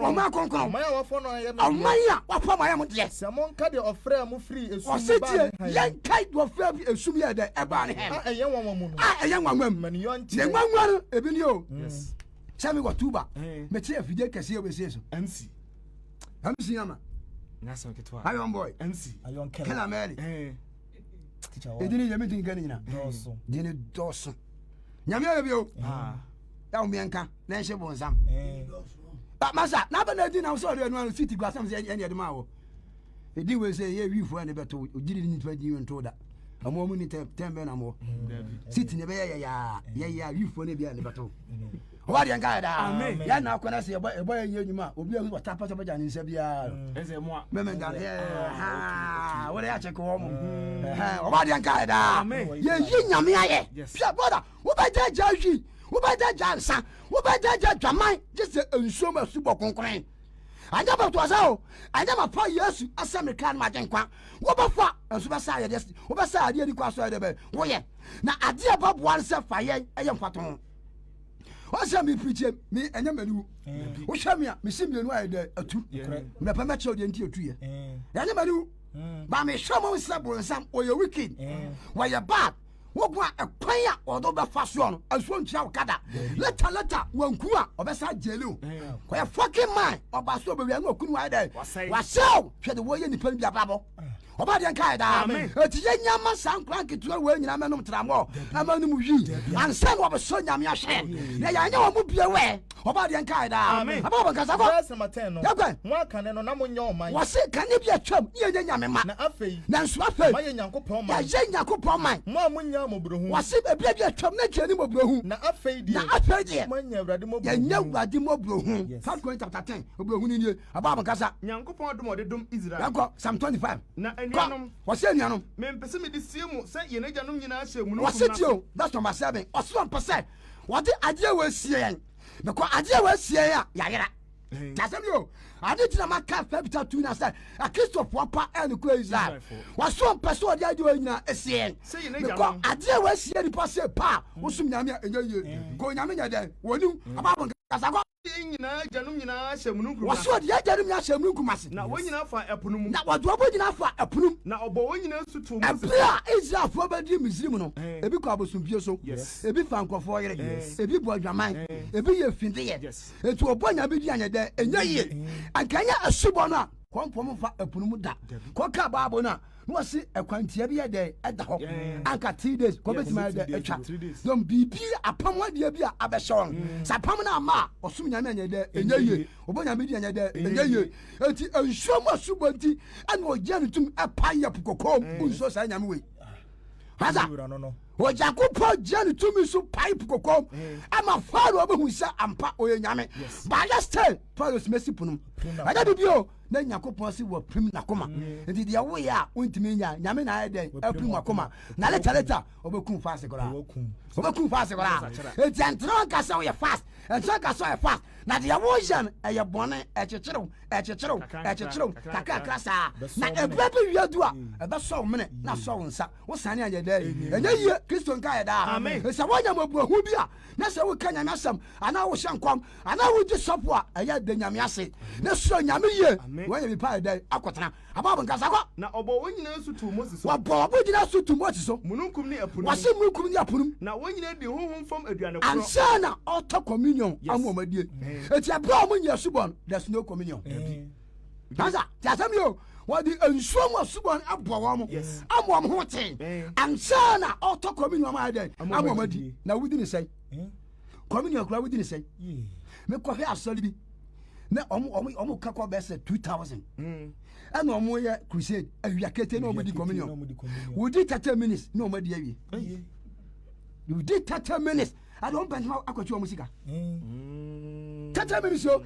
oma kronkron ma ya wafo no ya amaya wafo ma ya mo de samonka de ofre mu free esu ba yan kai do ofre bi esum ya de eba ne he eye nwanwa mu no eye nwanwa mu mani yonti ne nwanwa no ebi ni o yes sami wa tuba me tie afide kase obese so MC ama nasa ketwa ayon boy MC ayon kela meli teacher edini yemi tin gani nyina doso dini doso nyame ya bi o ya o mienka na nhye bonsam ba masa na ba na di na so de anu city glass am se ene de ma wo edi we say ye wifu ane beto ogiri ni twa di nto da amo mu ni tembe na mo city ne be ya wifu ne bia ne beto wa de nka da ya na akona se ebo ye nyuma obi a tapa so baja ni nse bia eze mo me nga ha wo de ya check wo mo o wa de nka da ye yi nyame aye pia brother wo ba ja hwi wo ba ja nsa wo ba ja dwaman just ensuo ma subo konkran anja ba to asa o anja ma pa yesu asem kan ma genkwa wo ba fa enso ba sa ye des wo ba sa ade di kwa so de be wo ye na ade ba boan se fa ye eye mfaton wo se mi preach mi enya manu wo hwa mi a mi sim lenu aye de atu me pa ma che de nti atu ye enya manu ba me hwa mo se bonsam o ye wicked wo ye bad wo gwa ekwan a odo be fa so no aso ntia okada leta wanku a obesa jelu ko ye fucking man oba so be wi an okunu wa dey wasew hwe de wo ye nipa bi ababo oba de nkai da eti ye nyama sankran ketua we nyina menom tramo amanu mu wi ansan wo be so nyame ahwe na ya nya wo mu bie we oba de nkai da ababa nkasa ko yakwa mo akane no na mo nya oman wase kane bi atwam ye nyame ma na afei na nso afei ma ye nyankopon man ya ye nyankopon man mo amunya mobrohu wase bi atwam na tiani mobrohu na afei die mo nya awrade mobrohu ya nya awrade mobrohu First Corinthians chapter 10 obrohu ni nie ababa nkasa nyankopon dom odedom Israel yakwa Psalm 25 na enuanom wase enuanom me mpese me de sie mu se ye najanom nyina hye mu no wase tio that's number 7 oso mpese wade ade we sie yen because ade we sie ya yayera tasem yo ade tina maka fabita tu na say a Christopher pa en ko Israel waso mpese ode ade we nyina esie because ade we sie ni pa se pa wosum nyame enye ko nyame nya den wonu ababo kasa ko nyina janum nyina hye mu no waso ode janum nya hye mu kumase na wo nyina fa epunu mu na wado obo nyina fa epunu na obo wo nyina sutu mu ebia Israel fo ba di Misrim no ebi ko abosumpie so ebi fa nkofo yere ebi bo adwaman ebi ye findiye etu obo nya bi di anya de enye ye ankanya asubo no a kompom fa epunu mu da ko ka baabo na no se ekwantia bi ye de eda ho anka 3 days ko betima de etwa dom bibi apam wadie bi a abehon sapam na ma osum nya anya de enye ye obo nya bi di anya de enye ye eti ensuom asubo nti ana oje no tum epan ye pukokom unso sa nya me we haza ojakupo jani tumi so pipe kokom ama faro obehu sa ampa oye nyame ba just tell faro smesi punum ada bibio na nyakopon si wo prim na koma enti dia wo ya ontimi nya nyame na ede aprim akoma na leta obekun fast kola obekun fast kola enti antron ka sa wo fast entron ka sa wo fast na dia wo jan eye bone echecherew kaka krasa na ebebe wiadu a ebe so mene na so nsa wo sane anya da enye ye Kristo nka ya da esa wonya mabuahu bia na se wo ka nyame asam ana wo hyenkom ana wo di sopo a eye de nyame ase na so nyame ye wonya bi pa da akotena ababo nka sa ko na obo wo nyina sutu Moses so wo bo nyina sutu Moses so mununkum ni apunu wase mununkum ni apunu na wo nyina di honhom fam aduane kro ansana auto communion amomadie eti abra mo nya subon there's no communion Gaza tasam yo wadi ensuom asubon abowo mo amom ho ten ansana auto communion ma den amomadi na wudi ni say communion kura wudi ni say me ko hwe asori bi na omo kakọ bese 2000 and omo ye crusade awiakete na omodi communion wudi 30 minutes na omodi awie you did 30 minutes I don't bend how akwachi omo sika 30 minutes yo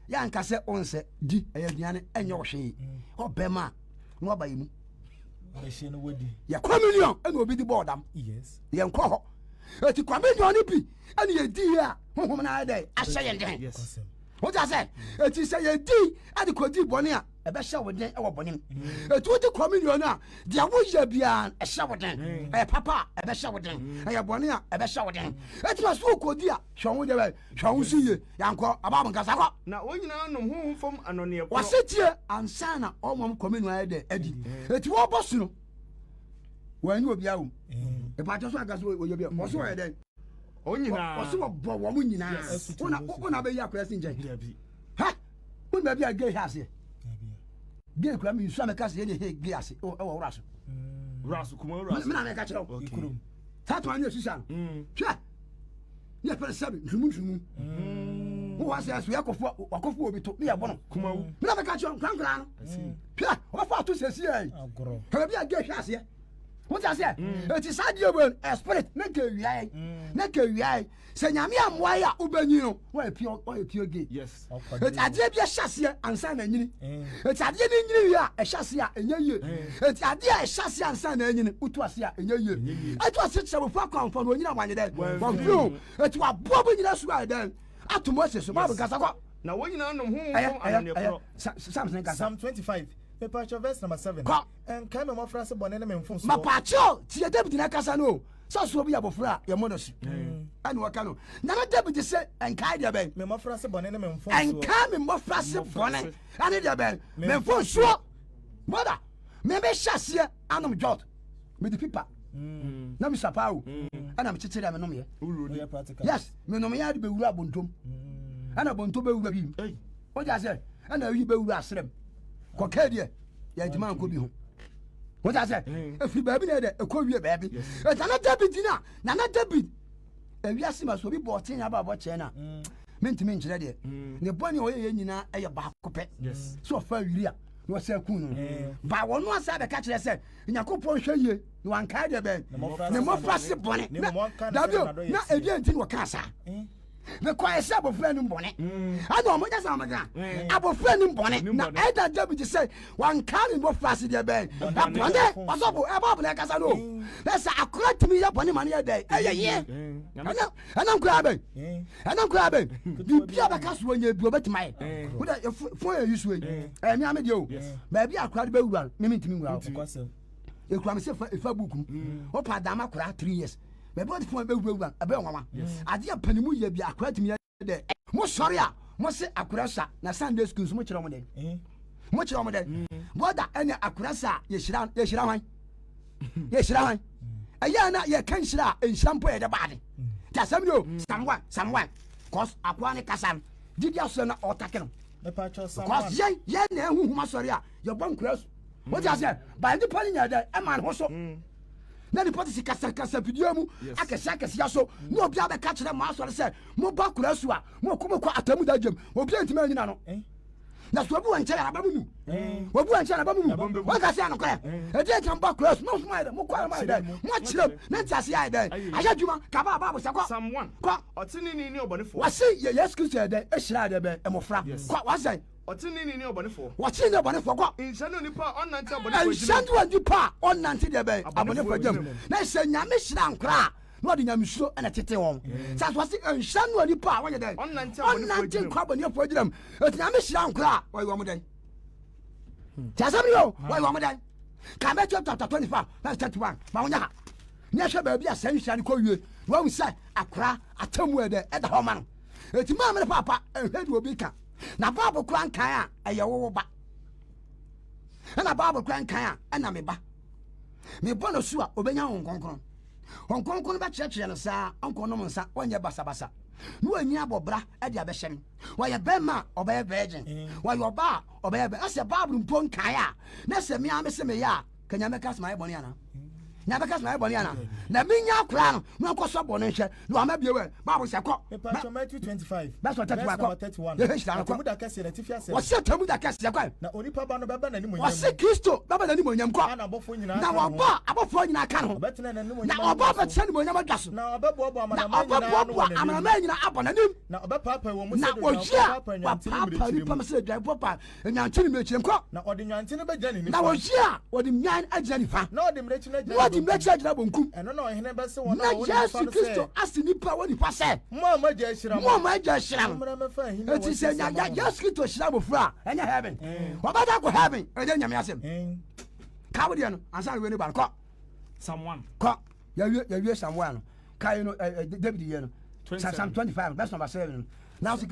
ya nkase onse di eyaduane enye ohwe obema no abayimu ya communion eno obi di boardam yes ye nko ho eti communion ni bi ene ye di ya honhom na ade ahye ye den yes what I say eti say ye di ade ko di bone a ebe hye wo den e wo bone eti wo di communion a dia wo ya bia e hye wo den papa ebe hye wo den e bone a ebe hye wo den eti ma so ko di a hwe wo de be hwe wo siye yanko abam nkasa ko na onyina nom honhom fam anone ko wasetie ansana omom communion ade adi eti wo bosu no wani obi awo e pa to so aga so wo ye bia wo so ye den onyina wo so bo wo mu nyina una be ya kwesi nje ha mun ba bia gay hase gay kwa mi nsu ameka se ye he gay ase e wo raso raso kuma raso me na me ka kire o ikurum tatu ani osisa hwe ye pere sabi ntumu wo wa se aso yakofo wakofo obi to me ya bono kuma wu me na me ka kire krankra no hwe wo fa to sesi ai agoro ha bia gay hase what I say it is sad you will spirit na ka wiai se nyame amwa ya ubanyi no wa pure gay yes it ade bia hyase ansa na nyini it ade ni nyini ya hyase a enye it ade a hyase ansa na nyini utu ase a enye etu ase che bo fa kwamfo no nyina wanye den wa fu it wa bo bo nyina su adan atomo se so ba gasa ko na wonyina nom honhom fam anone ko Samson gasa Psalm 25 Paper verse number 7 and come my friend bone na memfo so ma pacho tie David na kasa no so so bi abofra ya monosu ani waka no na David say enkai dia ben me my friend bone na memfo so enkai me mo frase bone ani dia ben memfo so mother me be hyase anom jot me di pipa na me sapao ana me chichiri me nom ye yes me nom ya de be wura bontom ana bontom be wura bi o ja say ana wi be wura asrem ko kadie ya jima ko bi ho what I say if baby na de ko wie baby na David na David e wi asima so bi botin ya ba bo che na mentimi nkyere de ne boni o ye nyina e ye ba ko pe so fa wiri a no se ku no ba wono asa be ka kire se nyakopon hwe ye no anka de be ne mo frase bone na e die ntin wo ka sa the choir say abofra nim bone ana o moja sa amaga abofra nim bone na either David say wan carry mo frase de ben abone osobo e ba bone kasa no let's accurate me ya bone man ya dey ye ana nkura ben bibia be kaso anya bi obetimai wo da fo ya yusu e mi ame de o ba bi akura de be wura me ntimi wura e kura me se fa bukum o pa dama kura 3 years me body phone be wura abe nwanwa ade apanimu ye bi akura timi de mo sori a mo se akura sa na Sunday schools mo kire mo de boda ene akura sa ye shira wan aya na ye kan shira enshampo ye de baade ta samdo samwan cause akwa ne kasan didi aso na otake no me pa cho sam cause ye na ehuhuma sori a ye bon kura so what you say by the pali nya de e man ho so na ni poti kasa video mu akesa so no obi abeka kire ma asore se mo ba kura so a mo ko atamu da djem obi antima anyina no na so obi wanche ya babu mu obi wanche na babu mu wa ka se an kore e dey kan ba kura so mo smile de mo kwa ma de mo kire na ntiase ya de aja djuma ka ba ba bo se ko someone ko otini ni obonefo wa se yes Christian de e hira de be e mo fra ko wa se otini ni obonefo wa se ne obonefo ko insano nipa onante obonefo insano nipa onante de be abonefo djem na se nyame hira nkra no de nyame suro na tete won sa so se insano nipa wa ye de onante kwa abonefo djem et nyame hira nkra wa yo mo den ta sabi yo wa yo mo den ka me chapter 25 verse 31 ma wonya ha ne hwe ba bi asan hira ne ko wie wa wu se akra atamu e de da ho man et ma me papa ehwedu obi ka na Bible kran kan a eye wo ba na Bible kran kan a na me ba me bono su a obenya honkonkron ba church no sa onkono mo nsa onye basabasa no anyi abobra e dia be hyem wa ye be ma obaye virgin wa ye oba obaye be ase Bible mpon kan a na se me ame se me ya kanya me kas mai boni ana nya beka na eboni ana na minya akura no no koso boni hwe no ama biewe Bible say ko Matthew 25 that's what 31 ye hishira ko da kase na tifi ase wo se tamu da kase kwa na onipa ba no beba na ni monyam wo se Kristo beba na ni monyam ko na abofo nyina na wo ba abofo nyina ka no betena na ni monyam na oba betena ni monyam adwaso na obebobo amanama nyina abona nim na obepapa wo mu se na ojia papa ni pam se dwan papa nyantini mechirem ko na ode nyantini be jani ni na ojia ode nyan agina ni fa na ode mrechi na jani ode mrechi agina bonkum eno na ohene be se wona na Yesu Kristo asini pa woni pa se mo ma ja hira mra me fa hina eti se nya Yesu Kristo hira bofra enya heaven wabada go heaven ede nyame asem ka wodi no ansa we ni ban ko someone ko ya wie someone no kai no David ye no Psalm 25 verse number 7 now see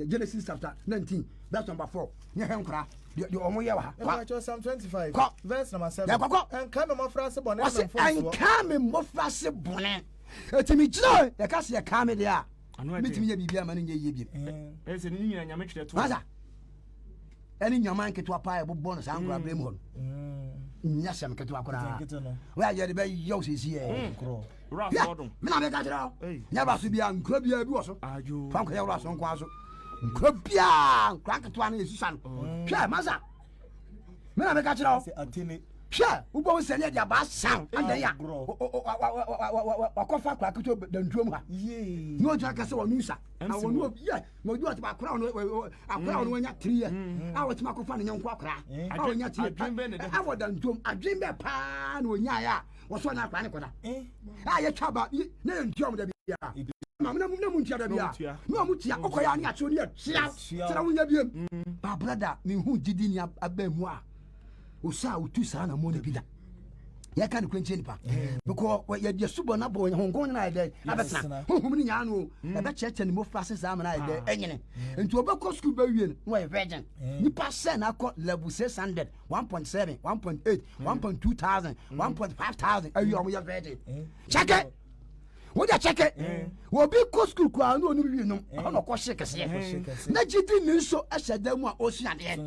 Genesis chapter 19 verse number 4 nye henkra the omo ye wa ha Psalm 25 ko verse number 7 ya ko en ka me mo fra se bone en ka me mo fra se bone etimi giro ya ka se ya ka me dia mitimi ye bibia ma nye ye bi se ni nyina nyame twere to maza eni nyama nketo pa e bobbo no sa ngura brem ho nya sem keto akora wa ye de be yo sisi e Raf Gordon me na me ka jira nya ba so bia nkura bia bi wo so fa nkwa ya wo so nkwa so nkura bia nkwa keto na yesu san hwe maza me na me ka jira hwe ubo wo sene dia ba san anda ya wakofa kwa keto dantuom ha no ja ka se wo nusa na wo no ye mo ju ati ba kora no akora no nya 3 years a wo ti makofa no nyanko akora a wo nya 3 a wo dantuom adwen be pa na onya ya wo so na akora ne koda a ye twa ba na ye ntuom da bia ma na mu ntia da bia no mu tia okoya ne acho ne tia tira wo nya biem ba brother me hu gidi ni abamu a o sa o tu sa na mo ne bida ya kan kwenche nipa because ya de subo na bo hongon na ide abetna honhum ni nya no e be cheche ni mo frase za ma na ide enyene nti obekọ school ba wie no we virgin nipa se na akọ level 600 1.7 1.8 1.2000 1.5000 ayi omo ya virgin check it wo ja check it wo bi ko school kwa no no wie no ono ko shekese na gidi ni so ahada mu a osuade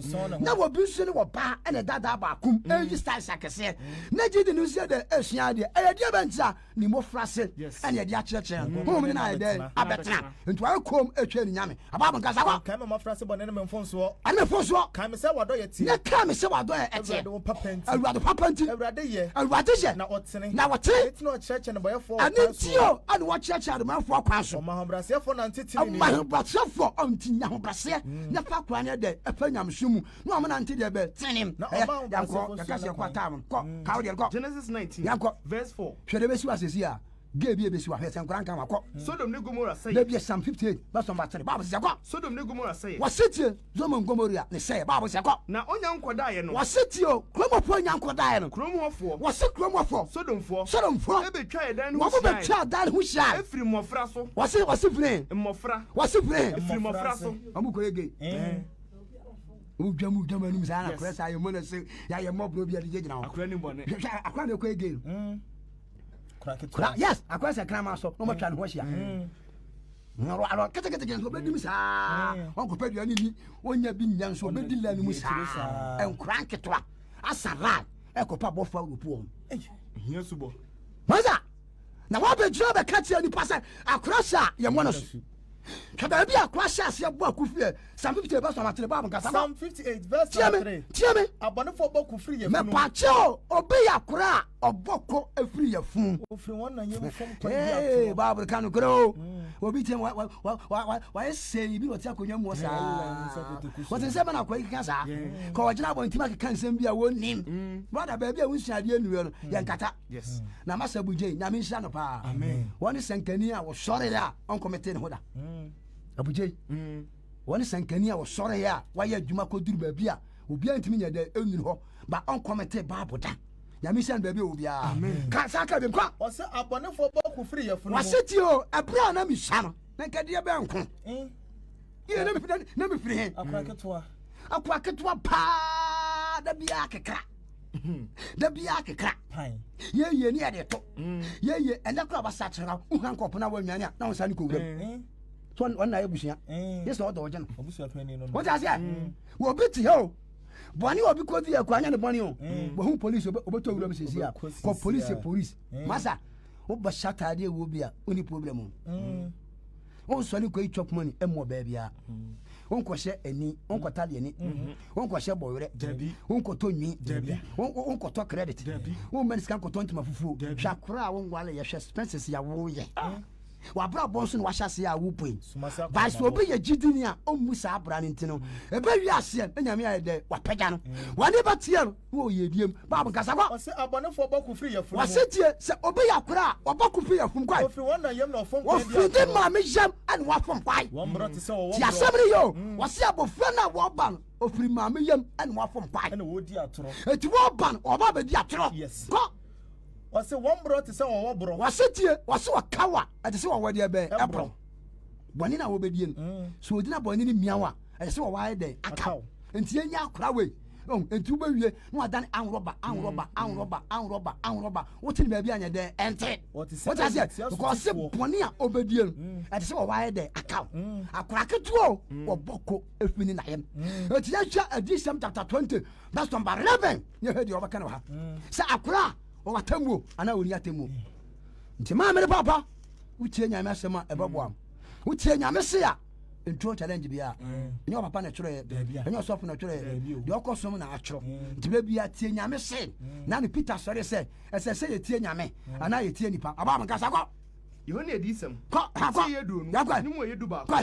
na wo bi so ne wo ba ene dada ba kum eyi style shekese na gidi ni so de esuade e de benta ni mo frase ene de akyerekye ho mu na de abetena nti wa kom etwa ni nyame aba ban kasa kwa kai mo frase bo ne me mfonso ane me fonso kai me se wado ye tie na kai me se wado ye etie awurade papanti awurade ye na otene na wote eti no cheche ne boyefo ane tio ane wo cheche ade manfo kwa so mahobrasefo na ntete ni mahobrasefo ontinya hobrase na fa kwa ne de efa nyamhwemu no amana nte de be tenim na yanko yakase kwa tam ko kawo de ko Genesis 19 yanko verse 4 hwede be siwa sesi a ge bi ebesi wa hwese nkran kan akọ Sodom ne Gomorrah say da bi Psalm 58 verse number 3 Bible say akọ Sodom ne Gomorrah say wasetie Sodom Gomorrah ne say Bible say akọ na onya nkoda ye no wasetie o kromofo nya nkoda ye no kromofo wase kromofo Sodomfo ebetwa ye dan no wo betwa dan ho hia efiri mofra so wase fire mofra efiri mofra so amu ko ege udwamu anim sa na kresa ye mo na se ya ye mo bro bi ade gina wo akra ni bone akra na ko ege yes akwa se krama so no matwa ne ho hia ngaro alo kete so bedim sa onko pedua ni onya bi nyan so bedi la ni mu sa enkran ketwa asara ekopa bofa rupu hia subo maza na wa be jira be katia ni pasa akra sa ye mo no so kada bi akra sa se bo akufie Psalm 58 verse 3 Bible nkasa Psalm 58 verse 3 tiame abonefo boku free ye funu me pacho obi akra oboko afiri ye fun ofiri won na yem fom kwa dia Bible kan kro obi tem wa sei bi woti akonya mu sa woti se bana kwa ikika sa ko wajina abontima kan sem bia wonim brother ba bia wunsiade anuwe no ye nkata yes na masabu je na menhia no pa amen woni sankani a wo sore ya on komete ne hoda abuje woni sankani a wo sore ya wa ya adwuma koduru ba bia obi antimi nya da enuru ho ba on komete Bible da ya menhia no ba bia obi a ka saka be kwa o se abonefo boku free ye funu wasetio abra na mihia no na nkade be nko ye na me free he akwa ketwa pa da bia kekra da bia kekra ye ni ade to ye enda kra basa kyerɛ wo hankɔpo na wanwane a na wo sane kowuram so on na yɛbusua yes na ɔdɔ ɔgye no obusua pani no wo ta se wo beti ho bɔne obi kɔdi akɔ anya ne bɔne o bɔhu police obeto wura msesi a ko police masa wo ba shatade wo bia oni problem o so ni ko chop money emo ba bia won ko hye ani won ko tale ani won ko hye bɔwere won ko to nwi won ko to credit won man scan ko to ntoma fufuo hwakora won wale ye hwe expenses ya wo ye wa bra bonso no wa hyase a wo poin ba so obi ye gidini a omu sa abra ne ntino e ba wi ase enyame aye de wa pagya no wa ne ba tie no wo ye diem ba bu kasa kwa se abonefo boku free ya funu wa se tie se obi yakora oboku free ya funu kwa ofi won na yem na ofon kwa dia ofi ma me jam an wa fon kwa won bro ti se wo ti asemre yo wa se abofra na wo ban ofiri ma me yam an wa fon kwa na wo di atoro eti wo ban oba be di atoro ko wase one bro te se wo bro wase tie wase wakawa ate se wo wode ebe ebro boni na wo bedie no so odina boni ni miawa ate se wo wae den aka enti enya akora we enti wo bewie no adan anroba wotini ba bia nya den ente what ase because se boni a obedie no ate se wo wae den aka akora ketuo wo boko efini na yem enti ya twa adisam chapter 20 that's number 11 ye hedi obaka no ha se akora o watamwo ana oni atamwo nti ma mere papa utie nyame asema ebeboam utie nyame se a ntro challenge bia enyo papa na twere enyo sofu na twere de okosom na atwro nti be bia tie nyame se na ne Peter sori se ese ye tie nyame ana ye tie nipa aba am kasa ko yehoni edisem ko ha ko ni mo yedu ba ko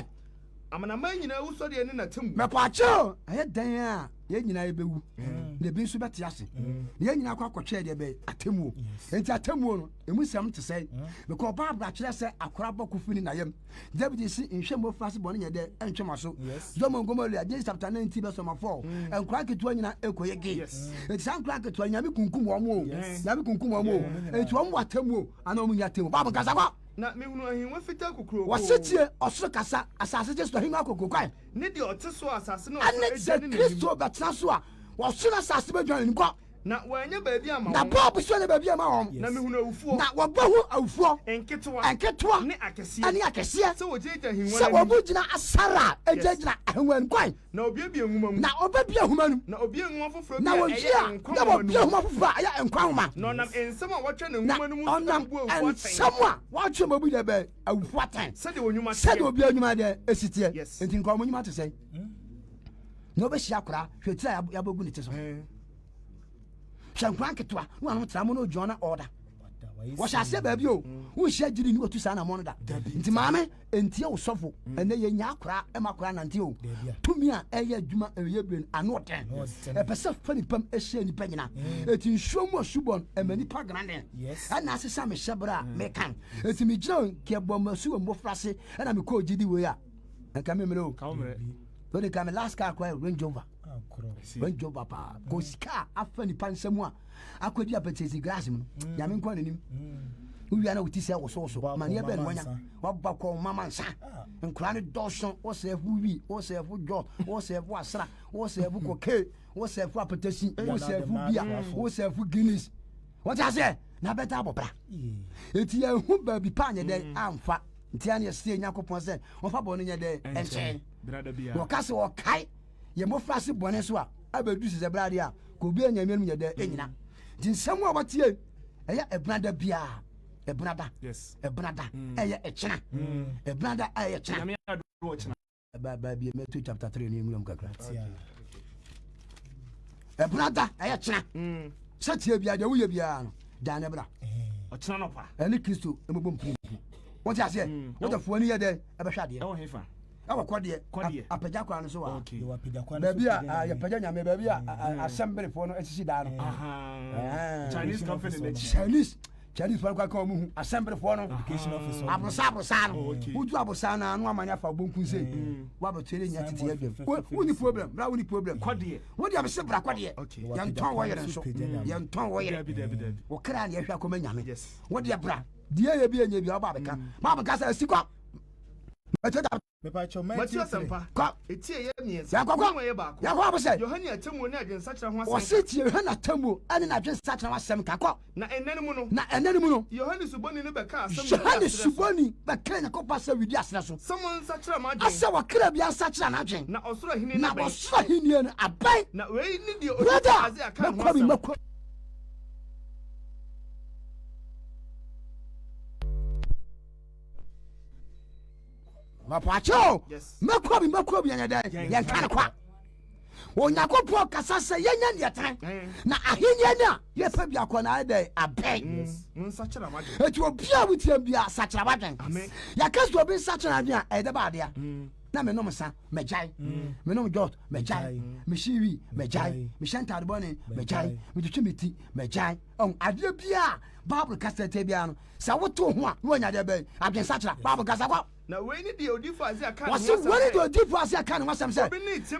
amana man nyina wo sori ene na temu me pa cho aye dan a ye nyina ye bewu de bi nso beti ase ye nyina kwa kwotwe de be atemu enti atemu no emu sam te sei because Bible kire se akora boku fini na yem David si nhwemo frase bone nye de entwema so Zomo ngomolu Genesis chapter 19 verse 4 enkura ketu nyina ekoye ge enti san kura ketu nyame kunkum wo mo nyame kunkum wo mo enti wo mo atemu ana omu nya temu Bible kasa kwa na mehunu ahinwa fita kokoro wasetie osoro kasa asase jesu ahinwa kokoro kwa ne de oteso asase no so ejani Kristo betna so a wasoro asase bedwan ni kwa na wanya baabi ama na bob so na baabi ama won na mehunu awufuo na wabahu awufuo enketewa ne akese ani akese se wojeja hinwa se wobugina asara ejejina ahwan kwan na obiebie nwuma mu na obabie ahumanu na obie nwuma foforo na wojia na obie ahuma foforo aya enkwahuma na onam ensem a wotwe ne nwuma no mu onam ensem a wotwe mabu de be awufu atan se de onwuma se de obie anwuma de esitie enti nko onwuma te sei na obehia akora hwetira yabogu ne teso shankwan ketwa no anu tramo no jona order wo shase baabi o wo hia giri ni otu sa na mono da nti maame entie wo sofo ene ye nya akora e makora nante o tumi a eye adwuma eye brain ano den e pese fani pam ehia ni panyina eti nhwomu osubon emani pa grande ana asesa me hyebra me kan eti me gina ke bomasu wo frase na me ko gidi we a enka me mere o so de kam last car kwa Range Rover Range Rover pa ko sika afani pansemu a akodi apetesi glass mu nyame nkwa nanim uwia na utise wo so mane e be no nya wabba ko mama nsa nkura ne dosho wo sefu wi wo sefu jo wo sefu asra wo sefu koke wo sefu apetesi wo sefu bia wo sefu Guinness what I say na beta bobra eti ya hu ba bi pa nya de amfa ntia ne se nyakopon se wonfa bo no nya de enchen brada bia wo kase wo kai ye mo frase bone so a abedu se brada a ko bi anya mienu nya de enyina din samu a watie eya ebrada bia ebrada ebrada eye echena ebrada eye echena nyame adu wo chena ba bi Matthew chapter 3 ni ngulum kakra ebrada eye echena satie bia de wo ye bia no dan ne bra o chena no pa eni Kristo emobom pum wọ́n ti ase wọ́n tẹ fún ẹni yẹ dẹ ẹ bẹ hwẹ adìẹ. ẹ wọ hefa. ẹ wọ kọdeẹ apẹja kwan no so wa. bẹẹbi a yẹpẹja nyame bẹẹbi a asẹmbiri fún no esisi daa no. Chinese company n'ekyi. Chinese fún akọ ọmọ hu asẹmbiri fún no. aburusa no wuju aburusa na anu amanya fa bonkun se wa bẹ tere nya titi ẹgbẹ wọ́n ni problem bra wọ́n ni problem. Kọdeẹ. wọ́n di abẹ bra kọdeẹ yẹn tọ́n wọ yẹrẹ nso yẹn tọ́n wọ yẹrẹ wọ́n kẹ́rẹ́ ni ẹhwẹ́ akọ́mọ nyame wọ́n di bra. Die ye bi enye bi oba beka ma beka sa sikwa Mepacho Matthew Sempa. Kwa. Etie ye miensa. Ya kwa. Ya kwa abose. Yohane atemu ne adwensakra ho asem. Ositi Yohane atemu ane na adwensakra ho asem ka kwa. Na enani mu no. Yohane suboni no beka asem. Yohane suboni beka na kopa sa widi asra so. Someone sakra ma adwen. Asa wakra bia sakra na adwen. Na osoro hini na osoro hini no abai. Na we ni di ozi aka ho asem. Mapacho mekwa bi nyada yen kan kwa Onyakopo kasa se yenya ndiatan na ahenya na ye pa bi akọ na ade abai nsachara madwe etu obia butia bia sachara madwen ya kaso obi sachara adwen a ede ba ade na me nom sa mejai me nom jot mejai me shiwi mejai me shanta boni mejai me twemiti mejai on ade bia Bible kasa te bia no sa woto ho a no nya de ba adwen sachara Bible kasa kwa na we ni di odi for ase aka no wasem we ni di odi for ase aka no wasem se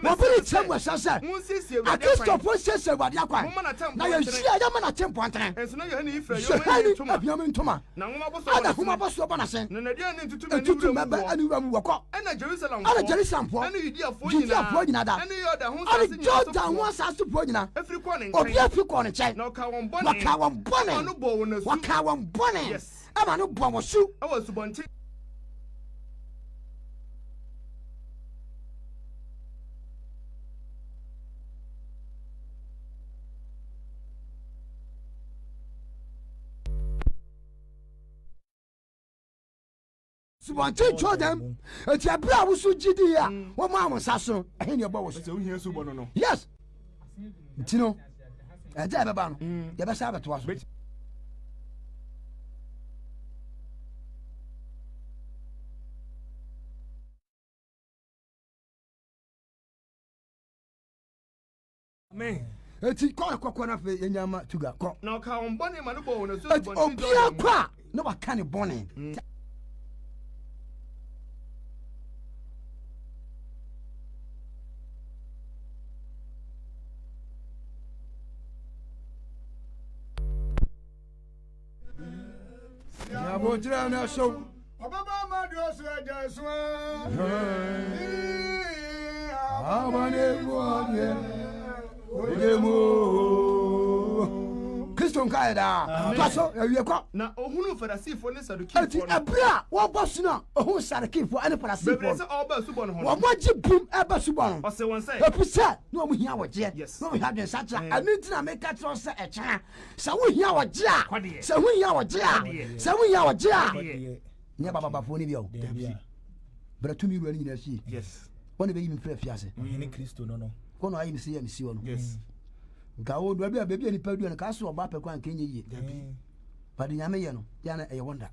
mo bi tem wasem se a Kristo po se wade akwa na ye hia ya ma na tempo antene enso na Yohane ifra yo ntoma abiam ntoma na ngoma boso ba na sen na na dia ne ntutu ani wura wako ana Jerusalem po ana Judea fo nyina da ana Yoda ho sa se Jordan ho sa se po nyina afri ko ne obi afri ko ne chai na ka won bone no bo wona su waka won bone ama no bo wo su awa su bonte Subante Jordan eti abra wusu gidi ya wo ma amusa so ehe ne obo wo so ohia su bono no yes ntino eja be ba no ye be sa beto aso amen eti kokko na fe enyama tuga ko na ka won bone ma no bo wona su bonte obi akwa no ba kan bone ya bojira na so Obaba madio so ajaso abane boye odemo Kristo nkaida paso ewie kwa na ohunu Farisifo ne Sadukifo ati abra wo bosu na ohun Sadukifo ane Farisifo bebe se oba su bono ho wo moji bum eba su bono o se won say episa no mu hia woje no mu hia den sacha anintina meka tro se echa sa wo hia woje a sa wo hia woje a sa wo hia woje a nya baba fo ni bia o bra tumi ru ani nyina si yes wona be yi mi fra fiase ni Kristo no kono ayi mi se ya mi si wono yes nka wo do bia ni padu no ka so oba pe kwa nkenye yi padi nyame ye no ya na eye wonda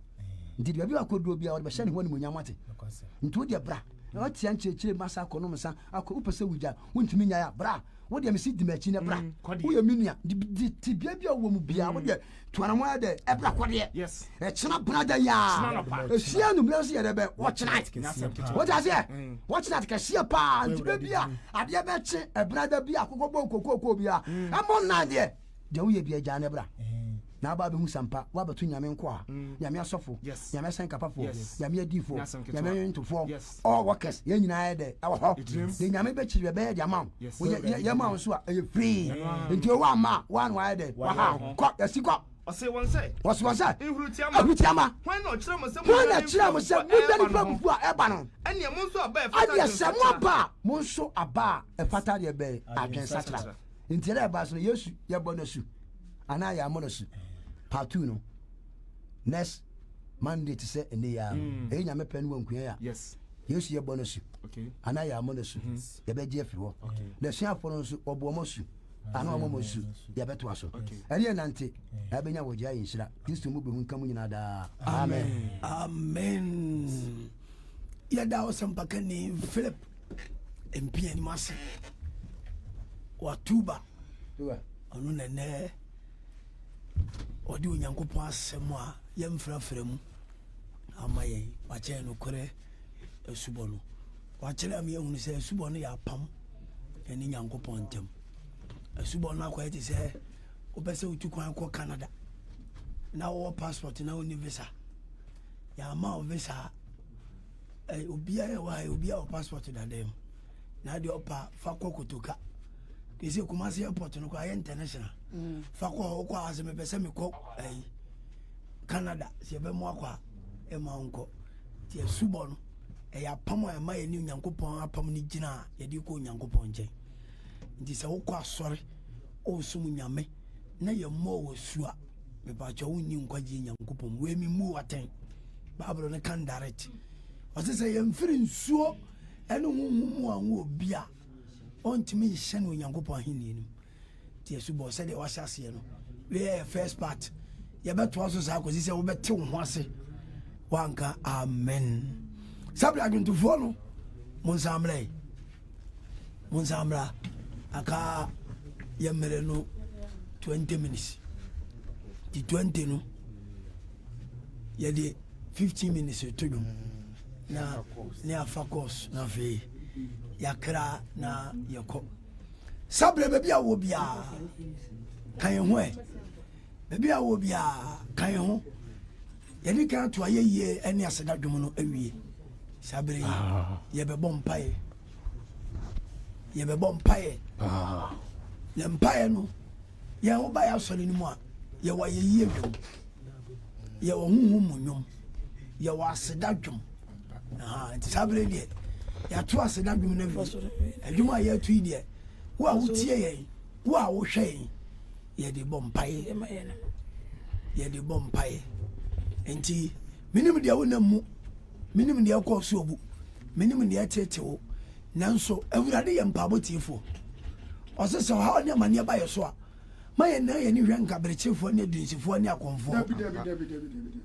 nti bia bia akodo bia wo be hye ne ho ni mo nyamate nti wo de bra na wo tia nchechire masa akono msa akọ upese wuja wontumi nya ya bra wo de me si dimachi ne bra wo ye minua di bia bia wo mu bia wo de tuana mo ya de ebra kwode yes e chena brada ya e sia no mle so ye de be wo chena wo ja se wo chena ke sia pa nti bia ade be che e brada bia akoko bo kokoko bia amon na de wo ye bia ja ne bra na ba be hu sampa wa batu nyame nko a nyame asofo nyame san kapafo nyame adifo nyame ntofo all workers ye nyina de awo ho de nyame be chiri be de ama ye ma so a ye free nti o wa ma wa no de wa ha ko yasiko o se won say ihurutiama when no chira mo se mo dani papu a eba no ene mo so aba e fata ade se mo ba mo so aba e fata de be adwen satra nti re ba so yesu ye bo no su ana ya mo no su part 2 no next Monday to say ene ya e nya me penu wankua ya yes yesu ye bono su okay ana ya mo no su ye be je afiri ho na suafo no su obo mo su ana o mo su ye be to aso ene nante ya be nya wo ja yinshira Kristo mu be hu nkamu nyina da amen amen ya da o sampaka ni Philip empia ni mase wa tuba onu nene odi onyankopon asem a yemfrafra mu amaye wache no kore esubo no wache am ye hunu se esubo no ya pam eni nyankopon ntem esubo no akwa yete se obese utukwan ko Canada na wo passport na oni visa ya ma o visa obia o passport da dem na de opa fa kokotoka they say Kumasi airport no kwa international fa ko azeme pese me ko Canada se be mo akwa e ma onko ti subo no ya pam a ma ye ni Nyankopɔn apam ni gina ye di ko Nyankopɔn nche nti se wo kwa sori o sum nyame na ye mo wo sua me ba cho woni nkwaje Nyankopɔn we mi mu waten Bible no kan direct o se ye mfiri nsuo ene humu anwo bia ontimi hye no Nyankopɔn ahini nim ti subo se de wasase no we first part ye beto aso sa ko se wo bete wo ho ase wanka amen sabri aguntufo no monsamra aka yemere no 20 minutes di 20 no ye di 15 minutes to do na ne afakos na fe yakra na yeko sabre bebi a wo bia kan ho bebi a wo bia kan ho ye ni kan to ayeye ene aseda dwom no awie sabre ye be bompae le mpae no ye wo ba ya sori ni mu a ye wa ye yie dwom ye wo huhu munyom ye wa aseda dwom nti sabre de ya to aseda dwom na vi adwom a ye to yi de wo a wo tie ye wo a wo hwe ye de bompae enti minim de wo na mu minim de akọ so obu minim de atetewo nanso awurade ye mpabo tiefo osese ha onya mane ba ye so a maye na ye ni hwenka berechefo ne dinsifo ne akonfo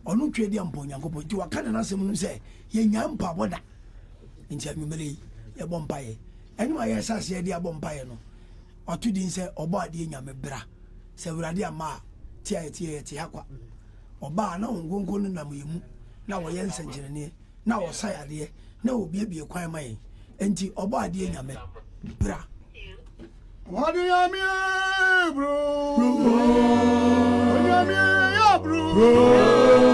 onu twedi ampo Nyankopɔn ti waka na asem no se ye nya mpabo da nti anwumere ye bompae enuma ye sase ye de abompae no otudi nse obo ade nyame bra se awurade ama ti hakwa oba na ngongo no nam yemu na wo ye nsenkyerene na wo sayade na obiebie kwan mai enti obo ade nyame bra wadi nyame bro nyame ya bro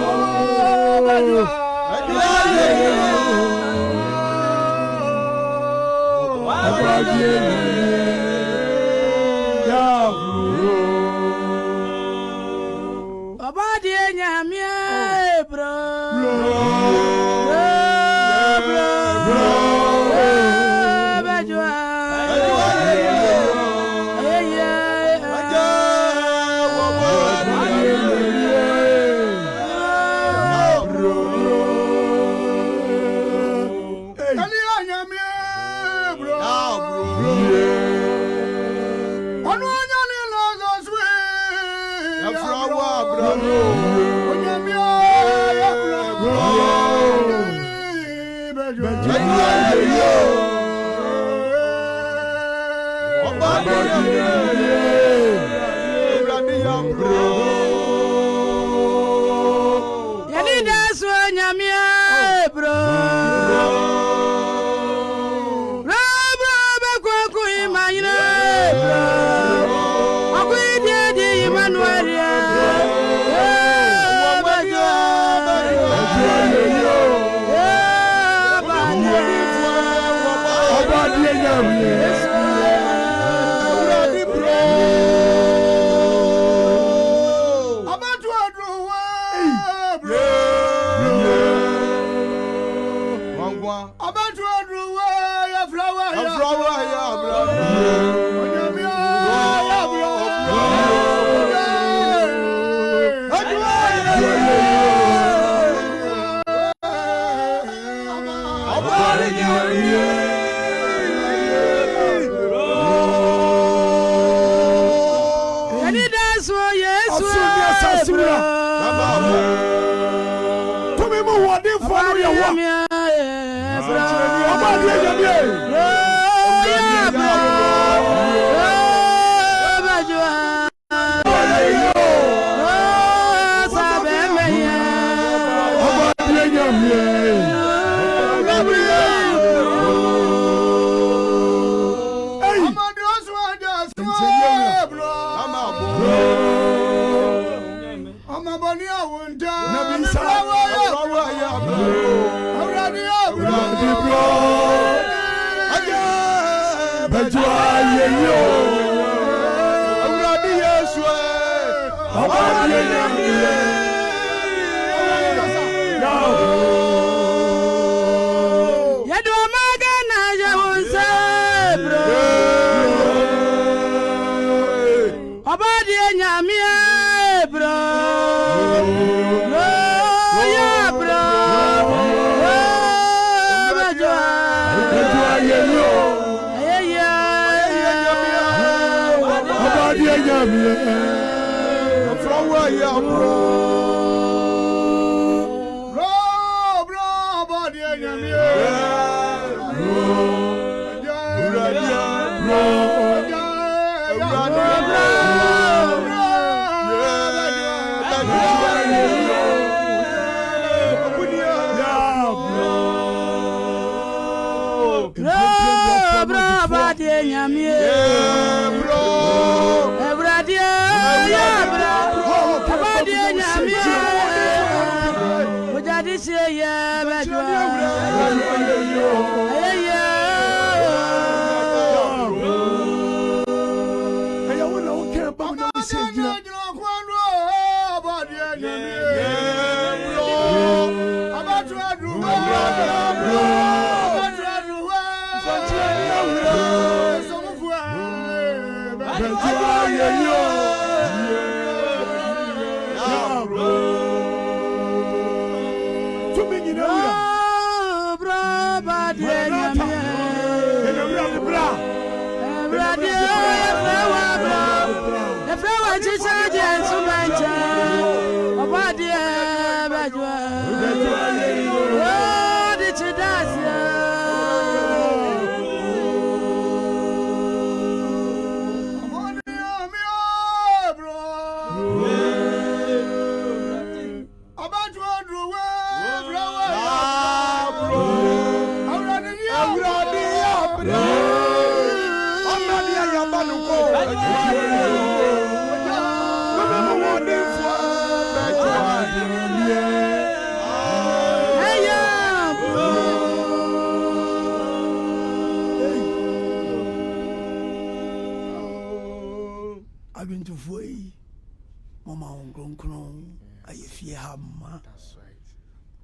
Already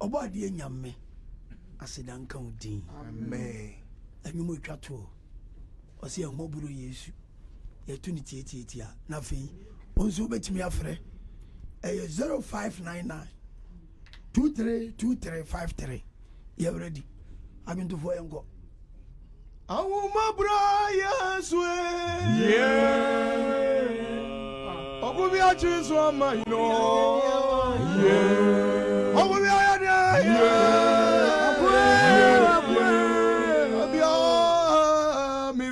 Obadi nyame asedanka udin amen anyumo twato osi ehoburu yesu yetuni tietietia na fe onso betimi afre 0599 232353 you ready abintu fo engo awuma bra yesu yeah ogubi achiso amaino yeah ogubi ayade yeah abia mi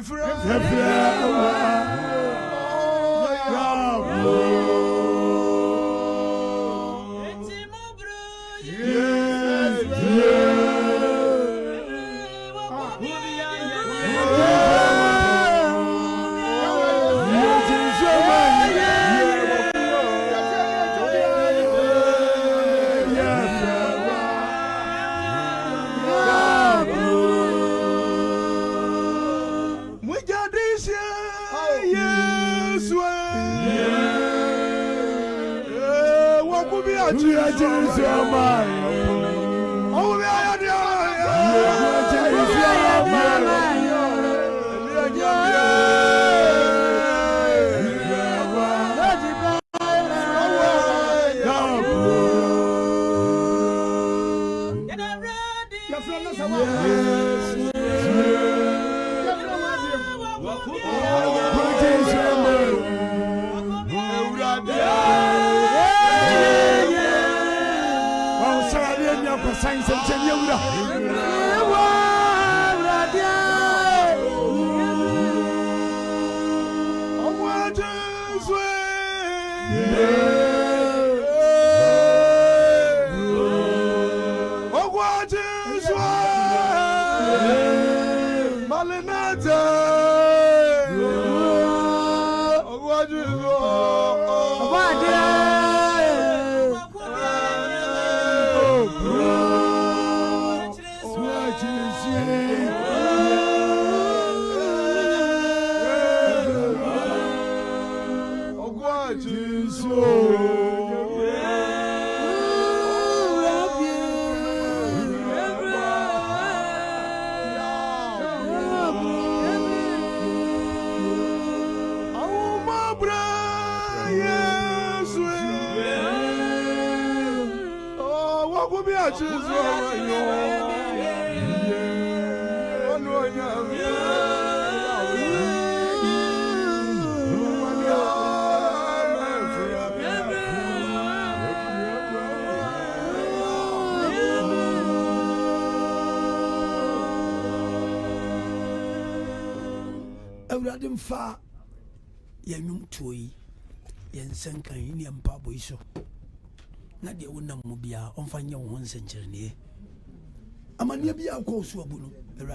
Jesus. Obu bi achizo yo. Ono awurade mfa yɛnwom tuo yi yɛnsɛn kan yi ne mpaabɔ yi so na deɛ wonam mu biara ɔmfa nyɛ wo ho nsɛnkyerɛnneɛ amanneɛ biara wokɔɔ so abu no awurade